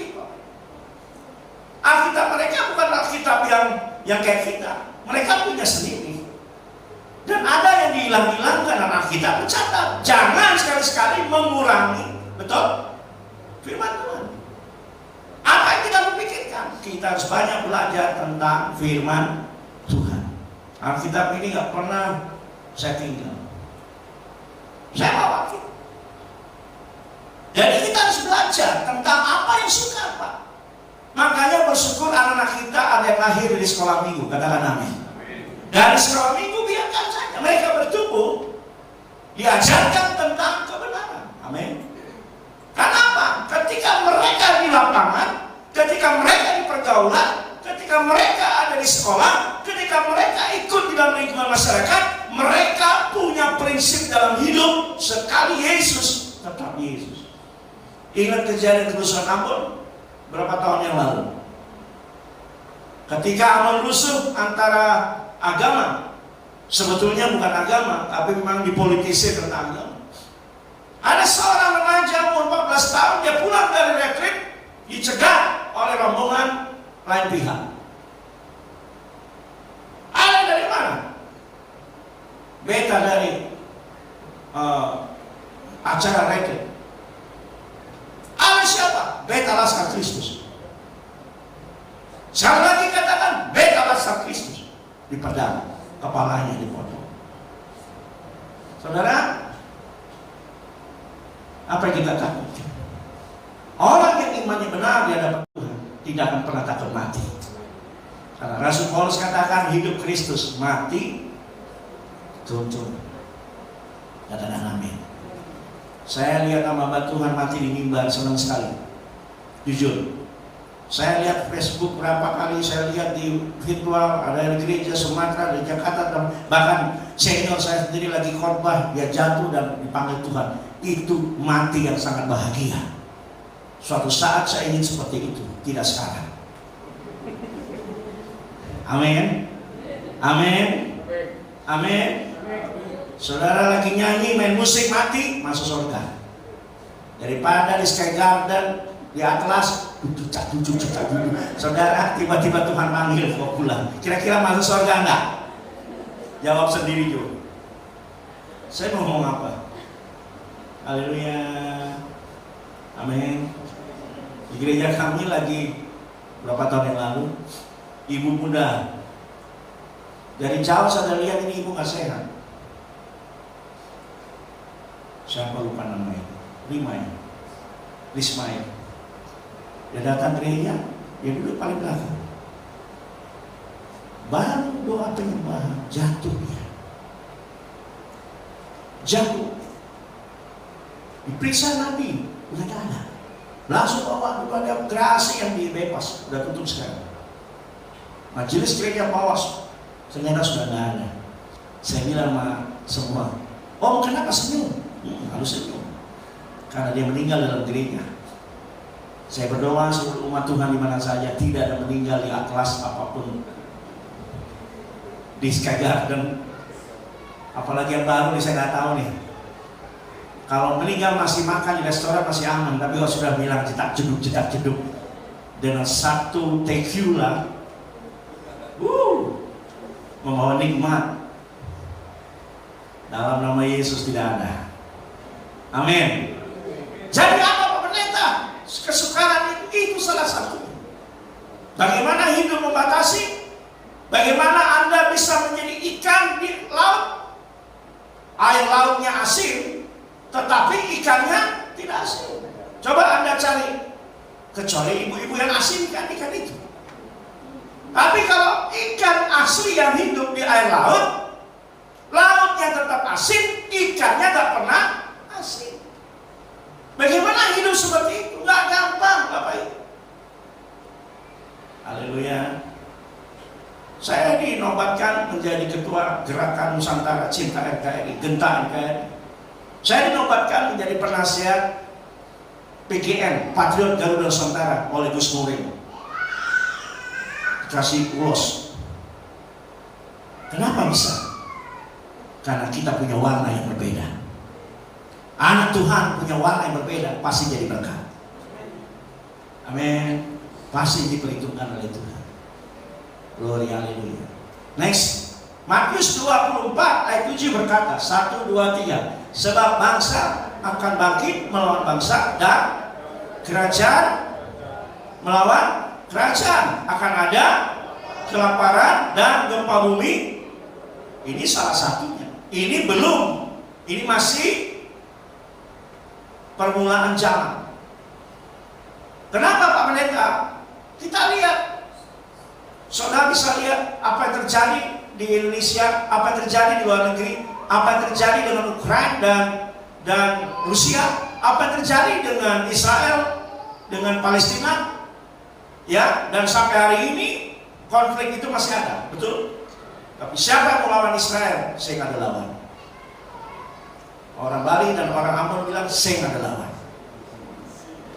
Alkitab mereka bukan Alkitab yang kayak kita. Mereka punya sendiri. Dan ada yang dihilang-hilangkan dan Alkitab mencatat. Jangan sekali-sekali mengurangi, betul? Firman Tuhan. Apa yang kita berpikirkan? Kita harus banyak belajar tentang firman Tuhan. Alkitab ini gak pernah saya tinggal. Saya bawa Alkitab. Jadi kita harus belajar tentang apa yang suka, Pak. Makanya bersyukur anak-anak kita ada yang lahir dari sekolah minggu. Katakan amin. Dari sekolah minggu biarkan saja mereka bertumbuh, diajarkan tentang kebenaran. Amin. Kenapa? ketika mereka di lapangan, ketika mereka di pergaulan, ketika mereka ada di sekolah, ketika mereka ikut di dalam lingkungan masyarakat, mereka punya prinsip dalam hidup, sekali Yesus, tetap Yesus. Ingat kejadian kerusuhan Ambon berapa tahun yang lalu? Ketika Ambon rusuh antara agama, sebetulnya bukan agama, tapi memang dipolitisir tentang agama. Ada seorang remaja umur 14 tahun, dia pulang dari retreat, dicegat oleh rombongan lain pihak. Ada dari mana? Beta dari acara retreat. Ada siapa? Beta Laskar Kristus. Sekali lagi katakan, Beta Laskar Kristus. Dipedang, kepalanya dipotong. Saudara, apa yang kita takut? Orang yang imannya benar di hadapan Tuhan tidak akan pernah takut mati. Karena Rasul Paulus katakan hidup Kristus, mati tutup. Katakan amin. Saya lihat hamba Tuhan mati di mimbar, senang sekali. Jujur. Saya lihat Facebook berapa kali, saya lihat di virtual, ada di gereja Sumatera, di Jakarta, bahkan senior saya sendiri lagi khotbah, dia jatuh dan dipanggil Tuhan. Itu mati yang sangat bahagia. Suatu saat saya ingin seperti itu, tidak sekarang. Amin. Amin. Amin. Saudara lagi nyanyi, main musik, mati, masuk surga. Daripada di Sky Garden, di Atlas, saudara tiba-tiba Tuhan panggil kau pulang. Kira-kira masuk surga enggak? Jawab sendiri juga. Saya mau ngomong apa? Haleluya. Amin. Di gereja kami lagi berapa tahun yang lalu, ibu muda. Dari jauh saya lihat ini ibu gak sehat. Siapa lupa namanya? Risma ya. Dia datang gereja, dia duduk paling belakang. Baru doa penyembahan, jatuh dia. Jatuh. Diperiksa Nabi, udah tak ada. Langsung bawa, udah ada gerasi yang dibebas, udah tutup sekarang. Majelis gereja bawas, ternyata sudah nggak ada. Saya bilang sama semua, oh kenapa senyum? Harus senyum, karena dia meninggal dalam gereja. Saya berdoa seluruh umat Tuhan di mana saja tidak ada meninggal di Atlas apapun, di Sky Garden, apalagi yang baru nih saya nggak tahu nih. Kalau meninggal masih makan di restoran masih aman, tapi kalau sudah bilang cetak jeduk dengan satu tequila, membawa nikmat, dalam nama Yesus tidak ada. Amin. Jadi apa Pak Pendeta? Kesukaran itu salah satu. Bagaimana hidup membatasi? Bagaimana Anda bisa menjadi ikan di laut? Air lautnya asin, tetapi ikannya tidak asin. Coba Anda cari, kecuali ibu-ibu yang asin ikan itu. Tapi kalau ikan asli yang hidup di air laut, lautnya tetap asin, ikannya tak pernah asin. Bagaimana hidup seperti itu? Nggak gampang, Bapak Ibu. Haleluya. Saya dinobatkan menjadi ketua Gerakan Nusantara Cinta NKRI, Genta NKRI. Saya dinobatkan menjadi penasihat PGN, Patriot Garuda Nusantara oleh Gus Muhyiddin. Kasih ulos. Kenapa bisa? Karena kita punya warna yang berbeda. Anak Tuhan punya warna yang berbeda, pasti jadi berkat. Amin. Pasti diperhitungkan oleh Tuhan. Glory haleluya. Next, Matius 24 ayat 7 berkata, 1, 2, 3. Sebab bangsa akan bangkit melawan bangsa dan kerajaan melawan kerajaan. Akan ada kelaparan dan gempa bumi. Ini salah satunya. Ini belum. Ini masih permulaan zaman. Kenapa Pak Pendeta? Kita lihat. Saudara bisa lihat apa yang terjadi di Indonesia, apa yang terjadi di luar negeri, apa yang terjadi dengan Ukraina dan Rusia, apa yang terjadi dengan Israel, dengan Palestina, ya, dan sampai hari ini konflik itu masih ada, betul? Tapi siapa yang melawan Israel? Saya nggak ada lawan. Orang Bali dan orang Ambon bilang saya nggak ada lawan.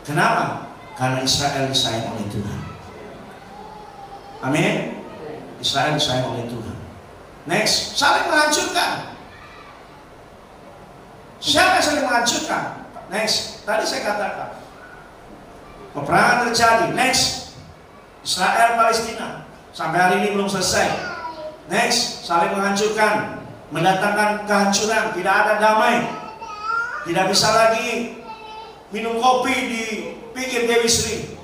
Kenapa? Karena Israel disayang oleh Tuhan. Amin. Israel disayang oleh Tuhan. Next, saling menghancurkan. Siapa yang saling menghancurkan? Next, tadi saya katakan peperangan terjadi. Next, Israel Palestina sampai hari ini belum selesai. Next, saling menghancurkan, mendatangkan kehancuran, tidak ada damai. Tidak bisa lagi minum kopi di pinggir Dewi Sri.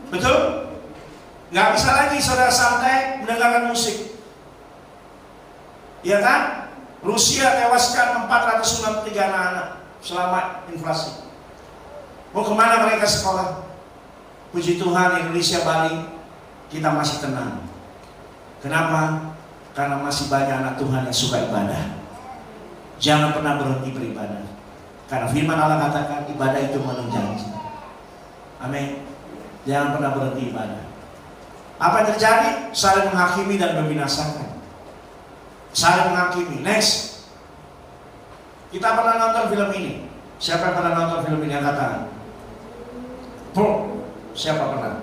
Betul? Nggak bisa lagi saudara santai mendengarkan musik. Iya kan? Rusia tewaskan 493 anak-anak selama invasi. Mau kemana mereka sekolah? Puji Tuhan Indonesia, Bali, kita masih tenang. Kenapa? Karena masih banyak anak Tuhan yang suka ibadah. Jangan pernah berhenti beribadah. Karena firman Allah katakan ibadah itu menunjang. Amin. Jangan pernah berhenti ibadah. Apa yang terjadi? Saling menghakimi dan membinasakan. Saling menghakimi. Next. Kita pernah nonton film ini. Siapa yang pernah nonton film ini? Angkat tangan. Siapa pernah?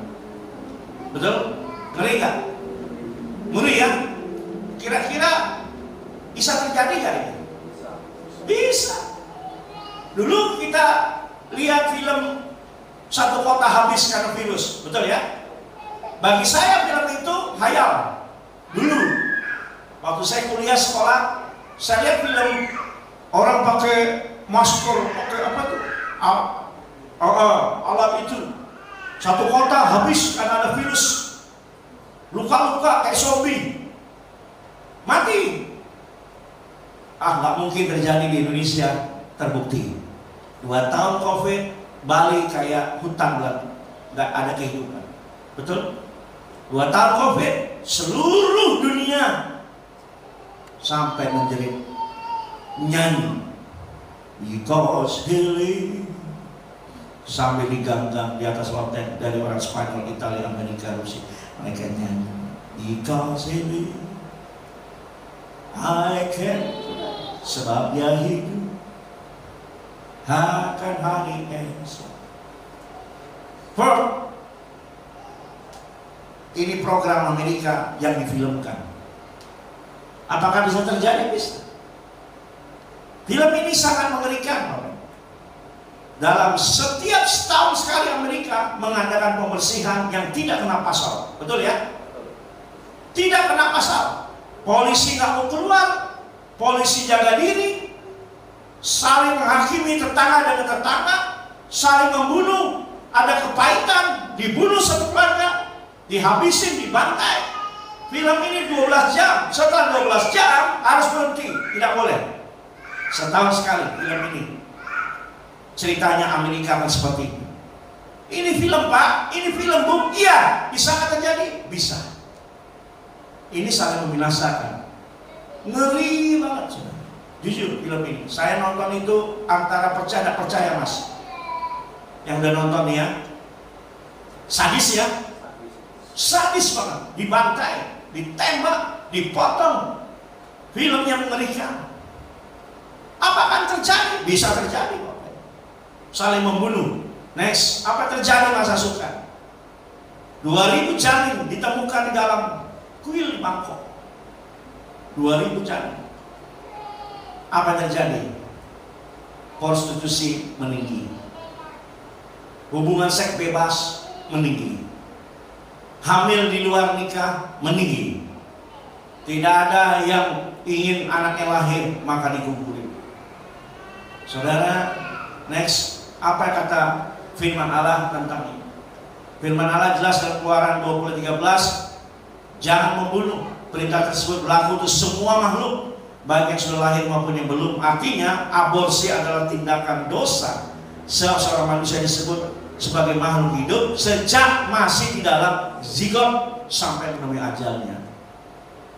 Betul? Ngeri gak? Ngeri ya? Kira-kira bisa terjadi gak ini? Bisa. Dulu kita lihat film satu kota habis karena virus. Betul ya? Bagi saya film itu hayal. Dulu waktu saya kuliah sekolah, saya lihat film orang pakai masker, pakai apa tuh? Alat itu. Satu kota habis karena ada virus. Luka-luka kayak zombie. Mati. Nggak mungkin terjadi di Indonesia. Terbukti 2 tahun COVID, Bali kayak hutan belakang, nggak ada kehidupan. Betul? 2 tahun COVID, seluruh dunia sampai menjerit nyanyi because he sampai diganggang di atas lotek dari orang Spanyol, Italia, Amerika, Rusia. Mereka nyanyi because he I can, sebab dia hidup akan hari esok. Ini program Amerika yang difilmkan. Apakah bisa terjadi? Bisa. Film ini sangat mengerikan. Dalam setiap setahun sekali Amerika mengadakan pembersihan yang tidak kena pasal. Betul ya? Tidak kena pasal. Polisi nggak mau keluar, polisi jaga diri, saling menghakimi tetangga dengan tetangga, saling membunuh, ada kepahitan, dibunuh satu keluarga, dihabisin, dibantai. Film ini 12 jam, setelah 12 jam harus berhenti, tidak boleh. Setahun sekali film ini. Ceritanya Amerika akan seperti ini. Ini film Pak, ini film Bung, iya, bisa nggak terjadi? Bisa. Ini saling membinasakan. Ngeri banget sudah. Jujur film ini, saya nonton itu antara percaya dan percaya mas. Yang udah nonton nih ya, sadis ya, sadis banget, dibantai, ditembak, dipotong. Film yang mengerikan. Apa akan terjadi? Bisa terjadi Bapak. Saling membunuh. Next, apa terjadi masa suka? 2000 janin ditemukan di dalam kuil Bangkok. 2000 janin. Apa terjadi? Prostitusi meninggi, hubungan seks bebas meninggi, hamil di luar nikah meninggi. Tidak ada yang ingin anaknya lahir maka dikuburin. Saudara, next, apa kata firman Allah tentang ini? Firman Allah jelas dalam Keluaran 20:13, jangan membunuh. Perintah tersebut berlaku untuk semua makhluk, baik yang sudah lahir maupun yang belum. Artinya aborsi adalah tindakan dosa. Seorang manusia disebut sebagai makhluk hidup sejak masih di dalam zigot sampai menemui ajalnya.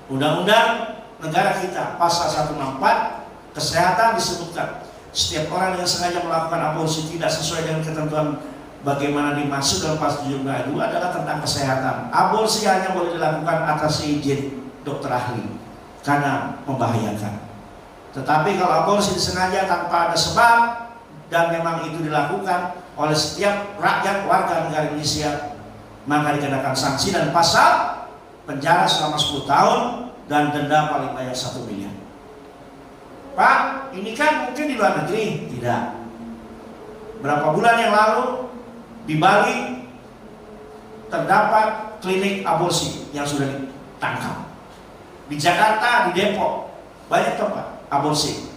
Undang-undang negara kita pasal 164 kesehatan disebutkan Setiap orang yang sengaja melakukan aborsi tidak sesuai dengan ketentuan bagaimana dimaksud dalam pasal 7 ayat 2 adalah tentang kesehatan. Aborsi hanya boleh dilakukan atas izin dokter ahli karena membahayakan. Tetapi kalau aborsi disengaja tanpa ada sebab dan memang itu dilakukan oleh setiap rakyat warga negara Indonesia, maka dikenakan sanksi dan pasal penjara selama 10 tahun dan denda paling banyak 1 miliar. Pak, ini kan mungkin di luar negeri. Tidak. Berapa bulan yang lalu di Bali terdapat klinik aborsi yang sudah ditangkap. Di Jakarta, di Depok, banyak tempat aborsi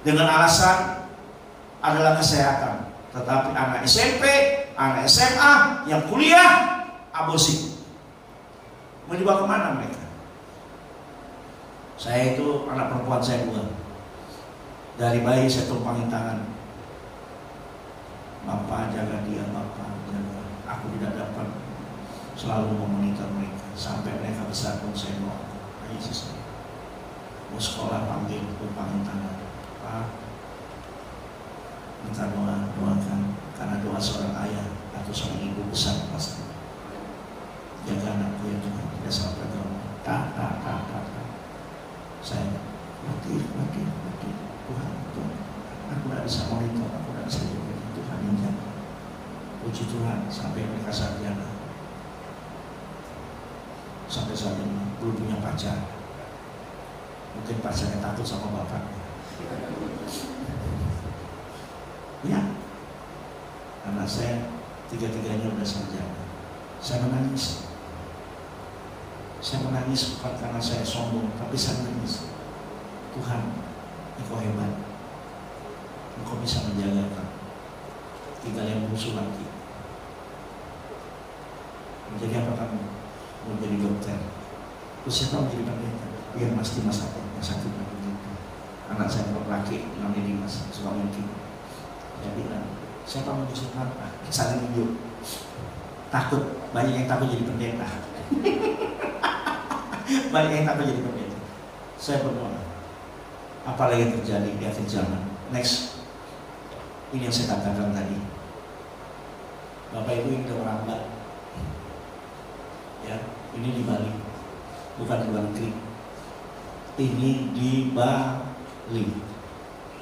dengan alasan adalah kesehatan. Tetapi anak SMP, anak SMA yang kuliah aborsi. Mau dibawa kemana mereka? Saya itu anak perempuan saya 2. Dari bayi saya tumpangin tangan. Bapak jaga dia, Bapak jaga. Aku tidak dapat selalu memonitor mereka sampai mereka besar pun saya doa. Yesus, mau sekolah panggil, tumpangin tangan. Pak, minta doakan karena doa seorang ayah atau seorang ibu besar pasti. Jaga anakku ya Tuhan, tidak sampai doa. Tak. Saya mati. Tuhan, aku tidak bisa monitor, aku tidak bisa jaga. Tuhan yang jaga. Puji Tuhan sampai mereka sarjana. Sampai saat ini belum punya pacar. Mungkin pacarnya takut sama bapaknya. Ya, karena saya 3-tiganya udah sarjana. Saya menangis. Saya menangis bukan karena saya sombong, tapi saya menangis. Tuhan, Engkau hebat. Engkau bisa menjaga kami. Tinggal yang musuh lagi. Menjadi apa kamu? Menjadi dokter. Terus siapa menjadi pendeta? Biar pasti masa sakit begitu. Anak saya laki namanya Dimas, suka mungkin. Dia bilang, siapa mau jadi apa? Saling hidup. Takut, banyak yang takut jadi pendeta. Banyak yang takut jadi pendeta. Saya berdoa. Apalagi yang terjadi di akhir zaman. Next, ini yang saya katakan tadi. Bapak Ibu ini udah merambat. Ya, ini di Bali, bukan di luar negeri. Ini di Bali,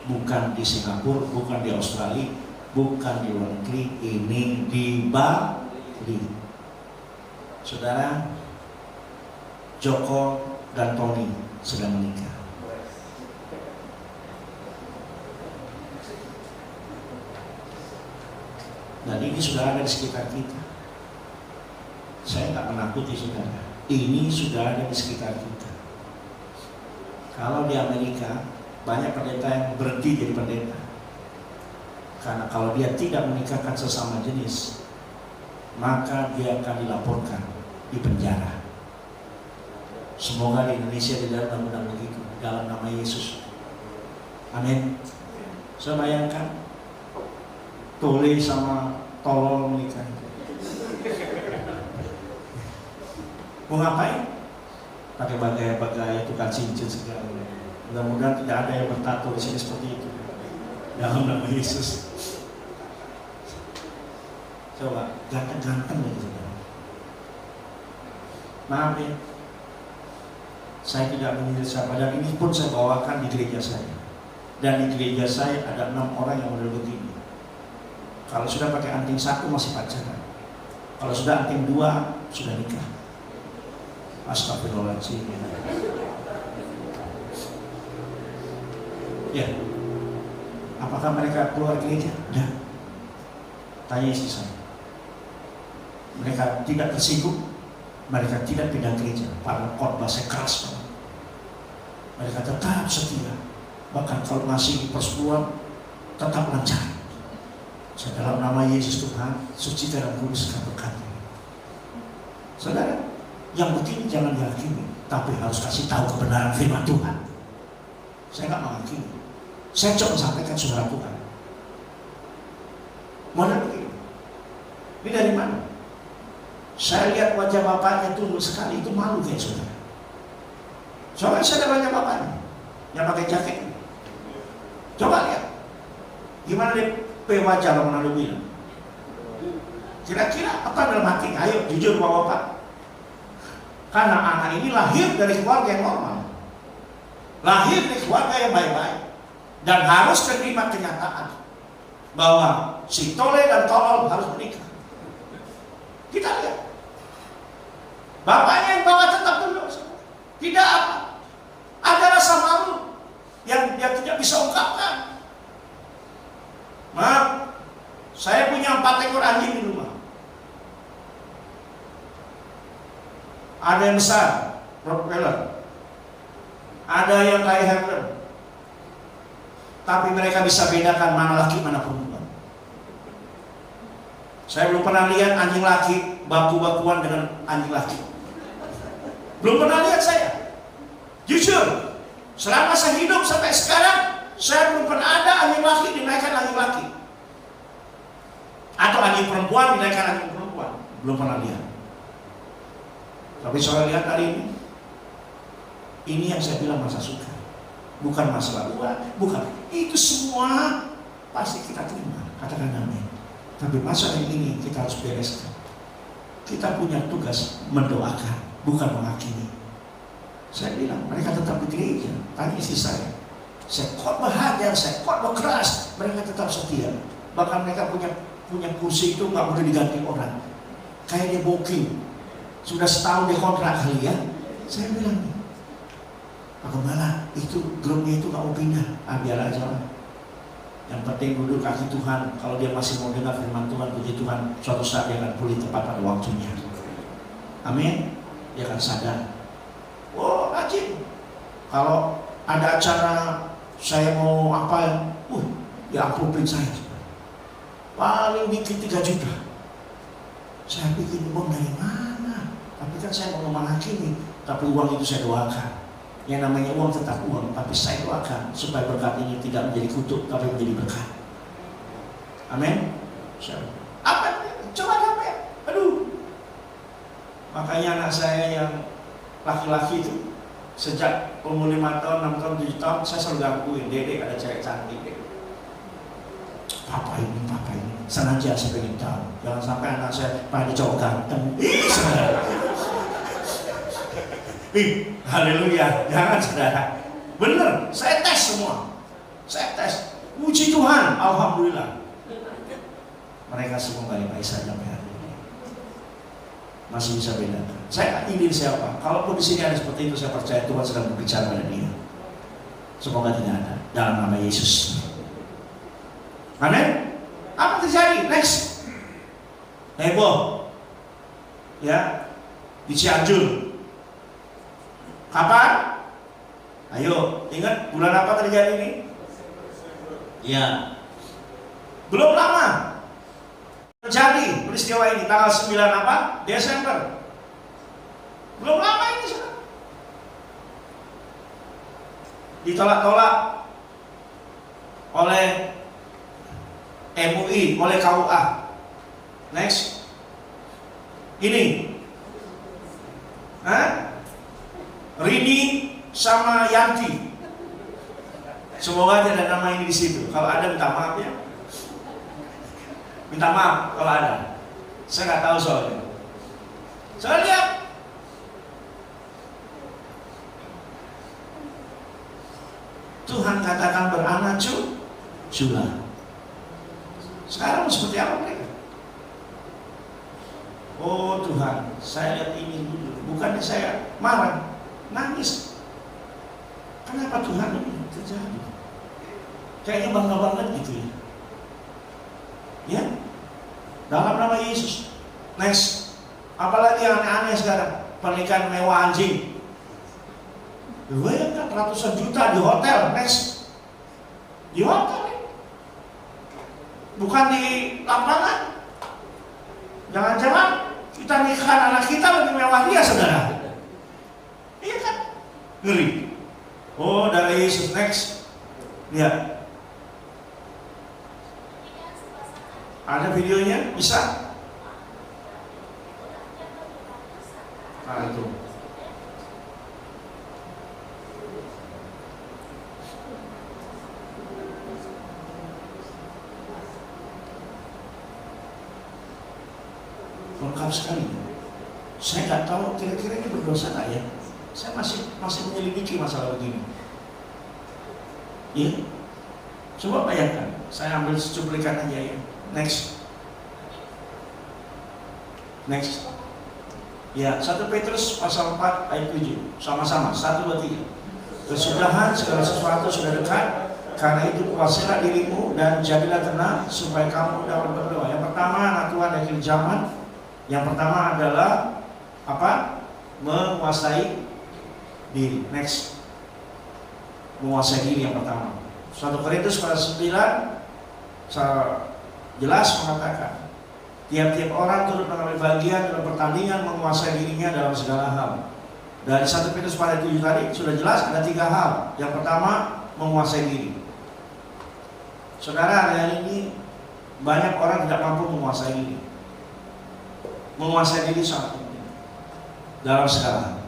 bukan di Singapura, bukan di Australia, bukan di luar negeri. Ini di Bali. Saudara, Joko dan Tony sedang menikah. Dan ini sudah ada di sekitar kita. Saya tak menakuti saudara. Ini sudah ada di sekitar kita. Kalau di Amerika banyak pendeta yang berhenti jadi pendeta. Karena kalau dia tidak menikahkan sesama jenis, maka dia akan dilaporkan di penjara. Semoga di Indonesia tidak ada undang-undang begitu dalam nama Yesus. Amin. Saya bayangkan Tole sama tolol menikah. Mau ngapain? Pakai bagai tukang cincin segala. Mudah-mudahan tidak ada yang bertato di sini seperti itu. Dalam nama Yesus. Coba ganteng-ganteng begitu. Maaf ya, saya tidak menyindir siapa, dan ini pun saya bawakan di gereja saya. Dan di gereja saya ada 6 orang yang model begini. Kalau sudah pakai anting 1 masih pacaran. Kalau sudah anting 2 sudah nikah. Astagfirullahaladzim. Ya. Apakah mereka keluar gereja? Tidak. Tanya istri saya. Mereka tidak tersinggung. Mereka tidak pindah gereja. Para khotbah saya keras banget. Mereka tetap setia. Bahkan kalau masih di persekutuan tetap lancar. Dalam nama Yesus Tuhan, suci dan kudus kau berkati. Saudara, yang begini jangan dihakimi, tapi harus kasih tahu kebenaran firman Tuhan. Saya nggak menghakimi, saya coba sampaikan saudara Tuhan. Mana begini? Ini dari mana? Saya lihat wajah bapaknya tunduk sekali, itu malu kayak saudara. Soalnya saya ada wajah bapaknya yang pakai jaket. Coba lihat. Gimana DP wajah kalau Ronaldo bilang? Kira-kira apa dalam hati? Ayo jujur Bapak. Karena anak ini lahir dari keluarga yang normal, lahir dari keluarga yang baik-baik, dan harus menerima kenyataan bahwa si Tole dan Tolol harus menikah. Kita lihat bapaknya yang bawa tetap dulu, tidak apa, ada rasa malu yang dia tidak bisa ungkapkan. Maaf, saya punya 4 ekor anjing di rumah. Ada yang besar, Rottweiler, ada yang kayak Herder, tapi mereka bisa bedakan mana laki mana perempuan. Saya belum pernah lihat anjing laki baku-bakuan dengan anjing laki. Belum pernah lihat saya. Jujur, selama saya hidup sampai sekarang, saya belum pernah ada anjing laki dinaikkan anjing laki, atau anjing perempuan dinaikkan anjing perempuan. Belum pernah lihat. Tapi saya lihat hari ini yang saya bilang masa suka, bukan masalah uang, bukan. Itu semua pasti kita terima, katakan amin. Tapi masalah ini kita harus bereskan. Kita punya tugas mendoakan, bukan menghakimi. Saya bilang mereka tetap di gereja. Tanya istri saya khotbah hajar, saya khotbah keras, mereka tetap setia. Bahkan mereka punya kursi itu nggak boleh diganti orang. Kayak dia booking. Sudah setahun dia kontrak kalian. Saya bilang, Pak Gembala, itu grupnya itu gak mau pindah. Biar aja lah. Yang penting duduk kaki Tuhan. Kalau dia masih mau dengar firman Tuhan, puji Tuhan, suatu saat dia akan pulih tepat pada waktunya. Amin. Dia akan sadar. Oh, rajin. Kalau ada acara saya mau apa, dia uploadin saya. Paling dikit 3 juta. Saya pikir uang dari mana? Tapi kan saya mau menghakimi, tapi uang itu saya doakan. Yang namanya uang tetap uang, tapi saya doakan supaya berkat ini tidak menjadi kutuk, tapi menjadi berkat. Amin. Apa? Coba apa? Aduh. Makanya anak saya yang laki-laki itu sejak umur 5 tahun, 6 tahun, 7 tahun, saya selalu gangguin. Dedek ada cewek cantik. Papa ini. Sengaja saya pengen tahu. Jangan sampai anak saya pada cowok ganteng. Haleluya. Jangan saudara. Bener, saya tes semua. Saya tes. Puji Tuhan, alhamdulillah. Mereka semua baik-baik saja sampai hari ini. Masih bisa bedakan. Saya ingin siapa? Kalaupun di sini ada seperti itu, saya percaya Tuhan sedang berbicara pada dia. Semoga tidak ada. Dalam nama Yesus. Amin. Apa terjadi? Next. Heboh. Ya. Di Cianjur. Kapan? Ayo, ingat bulan apa terjadi ini? Ya. Belum lama terjadi peristiwa ini, tanggal 9 apa? Desember. Belum lama ini sudah. Ditolak-tolak oleh MUI, oleh KUA. Next. Ini. Rini sama Yanti. Semoga tidak ada nama ini di situ. Kalau ada minta maaf ya. Minta maaf kalau ada. Saya nggak tahu soalnya. Saya lihat Tuhan katakan beranak culah. Sekarang seperti apa mereka? Oh Tuhan, saya lihat ini dulu. Bukannya saya marah, nangis. Kenapa Tuhan ini terjadi? Kayaknya bangga banget gitu ya. Ya, dalam nama Yesus. Next. Apalagi yang aneh-aneh sekarang, pernikahan mewah anjing. Bayangkan ratusan juta di hotel. Next. Di hotel. Bukan di lapangan. Jangan-jangan kita nikahan anak kita lebih mewah dia, saudara. Iya kan? Ngeri. Oh, dari Yesus. Next. Lihat. Ada videonya? Bisa? Nah itu. lengkap sekali. Saya nggak tahu kira-kira ini berdosa nggak ya. Saya masih menyelidiki masalah begini. Ya, coba bayangkan. Saya ambil cuplikan aja ya. Next. Ya, 1 Petrus pasal 4 ayat 7. Sama-sama, 1, 2, 3. Kesudahan segala sesuatu sudah dekat. Karena itu kuasailah dirimu dan jadilah tenang supaya kamu dapat berdoa. Yang pertama, anak Tuhan akhir zaman. Yang pertama adalah apa? Menguasai diri. Next. Menguasai diri yang pertama. 1 Korintus pasal 9 jelas mengatakan tiap-tiap orang turut mengambil bagian dalam pertandingan menguasai dirinya dalam segala hal. Dari 1 Petrus pasal 7 tadi sudah jelas ada 3 hal. Yang pertama, menguasai diri. Saudara, hari ini banyak orang tidak mampu menguasai diri. Menguasai diri sangat penting dalam segala hal.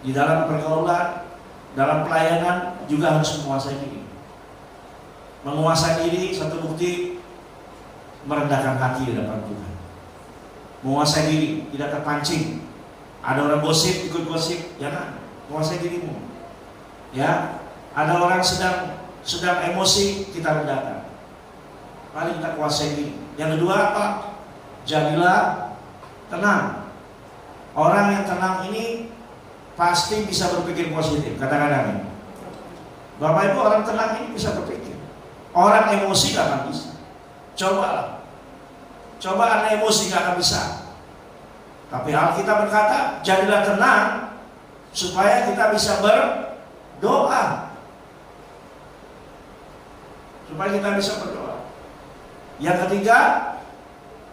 Di dalam pergaulan, dalam pelayanan juga harus menguasai diri. Menguasai diri satu bukti merendahkan hati di hadapan Tuhan. Menguasai diri, tidak terpancing. Ada orang gosip, ikut gosip, jangan. Menguasai dirimu. Ya, ada orang sedang emosi, kita rendahkan. Mari kita kuasai diri. Yang kedua apa? Jadilah tenang. Orang yang tenang ini pasti bisa berpikir positif. Katakan amin. Bapak Ibu, orang tenang ini bisa berpikir. Orang emosi gak akan bisa. Coba Anda emosi gak akan bisa. Tapi Alkitab berkata, jadilah tenang supaya kita bisa berdoa. Supaya kita bisa berdoa. Yang ketiga,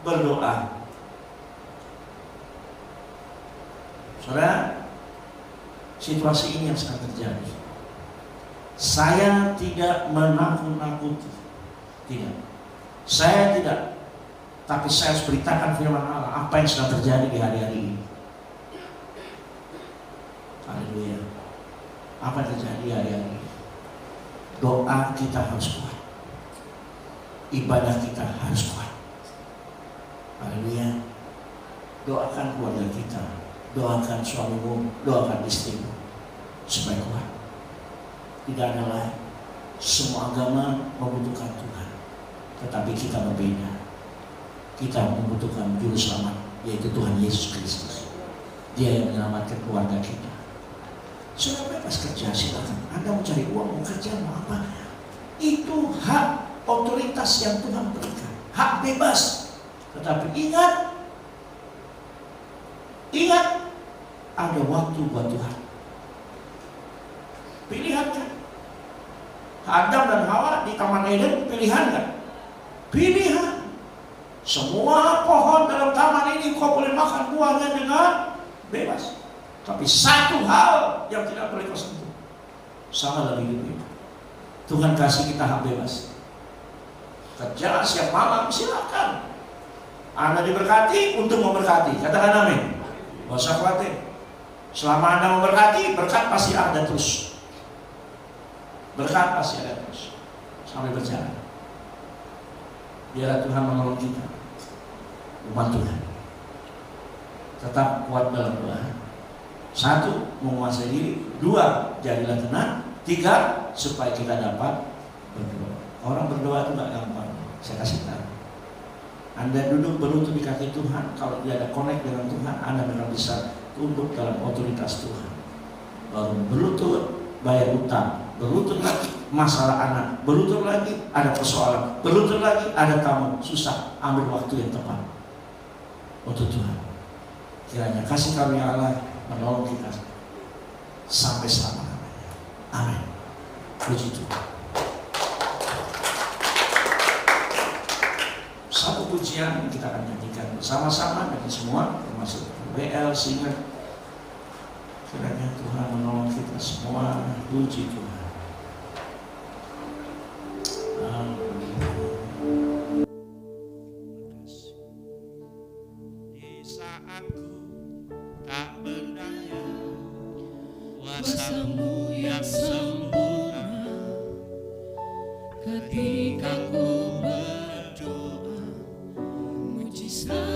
berdoa. Saudara, situasi ini yang sedang terjadi. Saya tidak menakut-nakuti. Tidak. Saya tidak. Tapi saya harus beritakan firman Allah apa yang sedang terjadi di hari-hari ini. Haleluya. Apa yang terjadi hari-hari ini? Doa kita harus kuat. Ibadah kita harus kuat. Haleluya. Doakan keluarga kita. Doakan suamimu. Doakan istrimu. Supaya kuat. Tidak ada lain. Semua agama membutuhkan Tuhan. Tetapi kita berbeda. Kita membutuhkan juru selamat, yaitu Tuhan Yesus Kristus. Dia yang menyelamatkan keluarga kita. Saudara bebas kerja, silakan. Anda mau cari uang, mau kerja, mau apa? Itu hak otoritas yang Tuhan berikan. Hak bebas. Tetapi ingat, ada waktu buat Tuhan. Pilihan kan? Adam dan Hawa di Taman Eden pilihan kan? Pilihan. Semua pohon dalam taman ini kau boleh makan buahnya dengan bebas. Tapi satu hal yang tidak boleh kau sentuh. Sama dalam hidup ini. Tuhan kasih kita hak bebas. Kerja siap malam silakan. Anda diberkati untuk memberkati. Katakan amin. Gak usah khawatir. Selama Anda memberkati, berkat pasti ada terus. Berkat pasti ada terus. Sampai berjalan. Biarlah Tuhan menolong kita, umat Tuhan. Tetap kuat dalam doa. 1, menguasai diri. 2, jadilah tenang. 3, supaya kita dapat berdoa. Orang berdoa itu gak gampang. Saya kasih tahu. Anda duduk berlutut di kaki Tuhan. Kalau tidak ada connect dengan Tuhan, Anda memang bisa tunduk dalam otoritas Tuhan. Baru berlutut, bayar utang. Berlutut lagi, masalah anak. Berlutut lagi, ada persoalan. Berlutut lagi, ada tamu. Susah, ambil waktu yang tepat untuk Tuhan. Kiranya kasih karunia Allah menolong kita sampai selama-lamanya. Amin. Puji Tuhan. Satu pujian kita akan nyanyikan bersama-sama dari semua, termasuk WL, singer. Kiranya Tuhan menolong kita semua. Puji Tuhan. Di saat ku tak berdaya, kuasa-Mu yang sempurna. Ketika ku berdoa, mujizat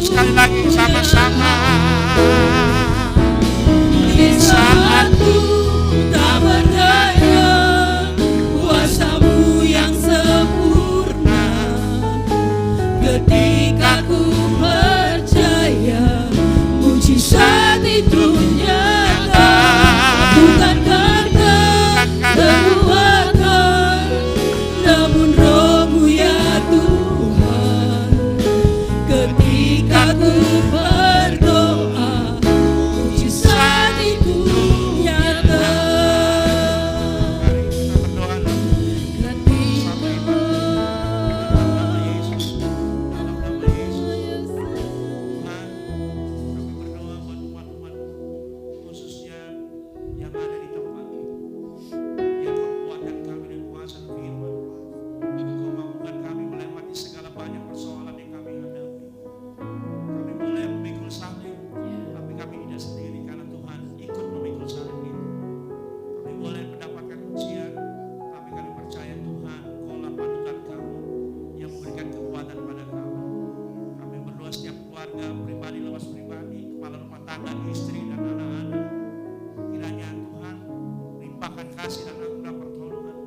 sekali lagi sama-sama. Di saat ku tak berdaya, kuasa-Mu yang sempurna. Ketika ku percaya, mujizat itu nyata. Bukan karena kekuatan, namun Roh-Mu ya Tuhan. Ketika ku berdoa, mujizat itu nyata. Kita berdoa Ketika Yesus, dalam nama Yesus. Tuhan, kami berdoa buat umat-umat khususnya yang ada di tempat ini, yang kekuatan kami dan kuasa firman. Engkau mampukan kami melewati segala banyak persoalan yang kami hadapi. Kami boleh memikul salib, tapi kami tidak sendiri karena Tuhan ikut memikul salib itu. Kami boleh mendapatkan ujian, tapi kami percaya Tuhan, Engkaulah panutan kami yang memberikan kekuatan pada kami. Kami berdoa setiap keluarga, pribadi lepas pribadi, kepala rumah tangga, istri dan anak-anak. Kiranya Tuhan limpahkan kasih dan anugerah pertolongan.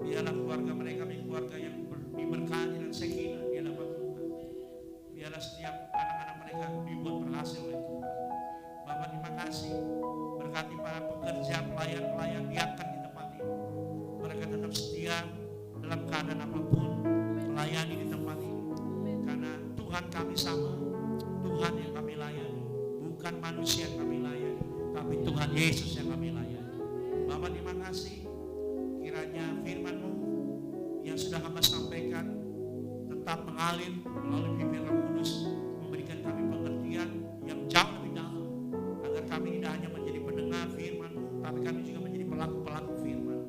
Biarlah keluarga mereka menjadi keluarga yang diberkati dan sakinah di hadapan Tuhan. Biarlah setiap anak-anak mereka dibuat berhasil oleh Tuhan. Bapa, terima kasih. Berkati para pekerja, pelayan-pelayan diangkat di tempat ini. Mereka tetap setia dalam keadaan apapun, melayani di tempat ini. Karena Tuhan kami sama, Tuhan yang kami layani, bukan manusia yang kami layani, tapi Tuhan Yesus yang kami layani. Bapak, terima kasih. Kiranya firman-Mu yang sudah hamba sampaikan tetap mengalir melalui pimpin Roh Kudus, memberikan kami pengertian yang jauh lebih dalam, agar kami tidak hanya menjadi pendengar firman-Mu, tapi kami juga menjadi pelaku-pelaku firman.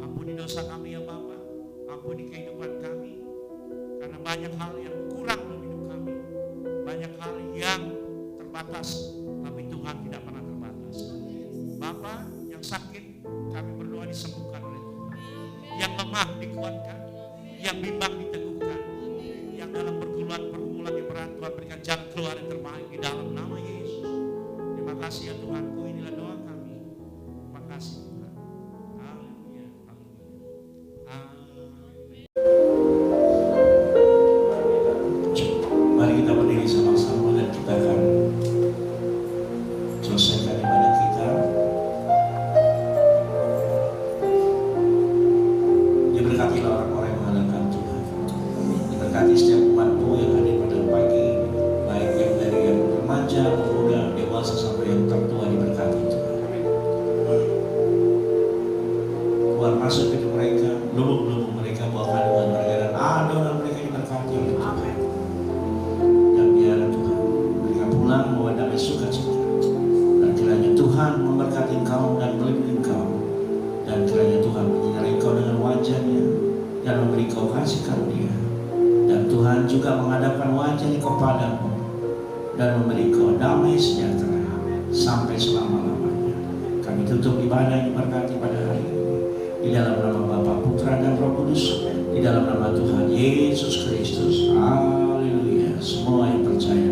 Ampuni dosa kami ya Bapa, ampuni kehidupan kami, karena banyak hal yang kurang dalam hidup kami, banyak hal yang terbatas, tapi Tuhan tidak pernah terbatas. Bapa, yang sakit kami berdoa disembuhkan oleh Tuhan, yang lemah dikuatkan, yang bimbang diteguhkan, yang dalam pergumulan yang berat Tuhan berikan jalan keluar yang terbaik di dalam nama Yesus. Terima kasih ya Tuhanku, inilah doa kami. Terima kasih Tuhan. Haleluya, haleluya, amin. Mari kita berdiri sama-sama dan kita akan selesaikan ibadah kita. Diberkatilah orang-orang yang mengandalkan Tuhan. Diberkati setiap umat-Mu yang hadir pada pagi ini, baik yang dari yang remaja, pemuda, dewasa sampai yang tertua, diberkati Tuhan. Keluar masuk ke mereka, lubuk-lubuk mereka, buah kandungan mereka dan adonan mereka diberkati oleh Tuhan. Dan biar Tuhan mereka pulang membawa damai sukacita. Dan kiranya Tuhan memberkati engkau dan melindungi engkau. Dan kiranya Tuhan menyinari engkau dengan wajah-Nya dan memberi kau kasih karunia. Dan Tuhan juga menghadapkan wajah-Nya kepadamu dan memberi kau damai sejahtera sampai selama-lamanya. Kami tutup ibadah yang diberkati pada hari ini di dalam nama Bapa, Putra dan Roh Kudus, di dalam nama Tuhan Yesus Kristus. Haleluya. Semua yang percaya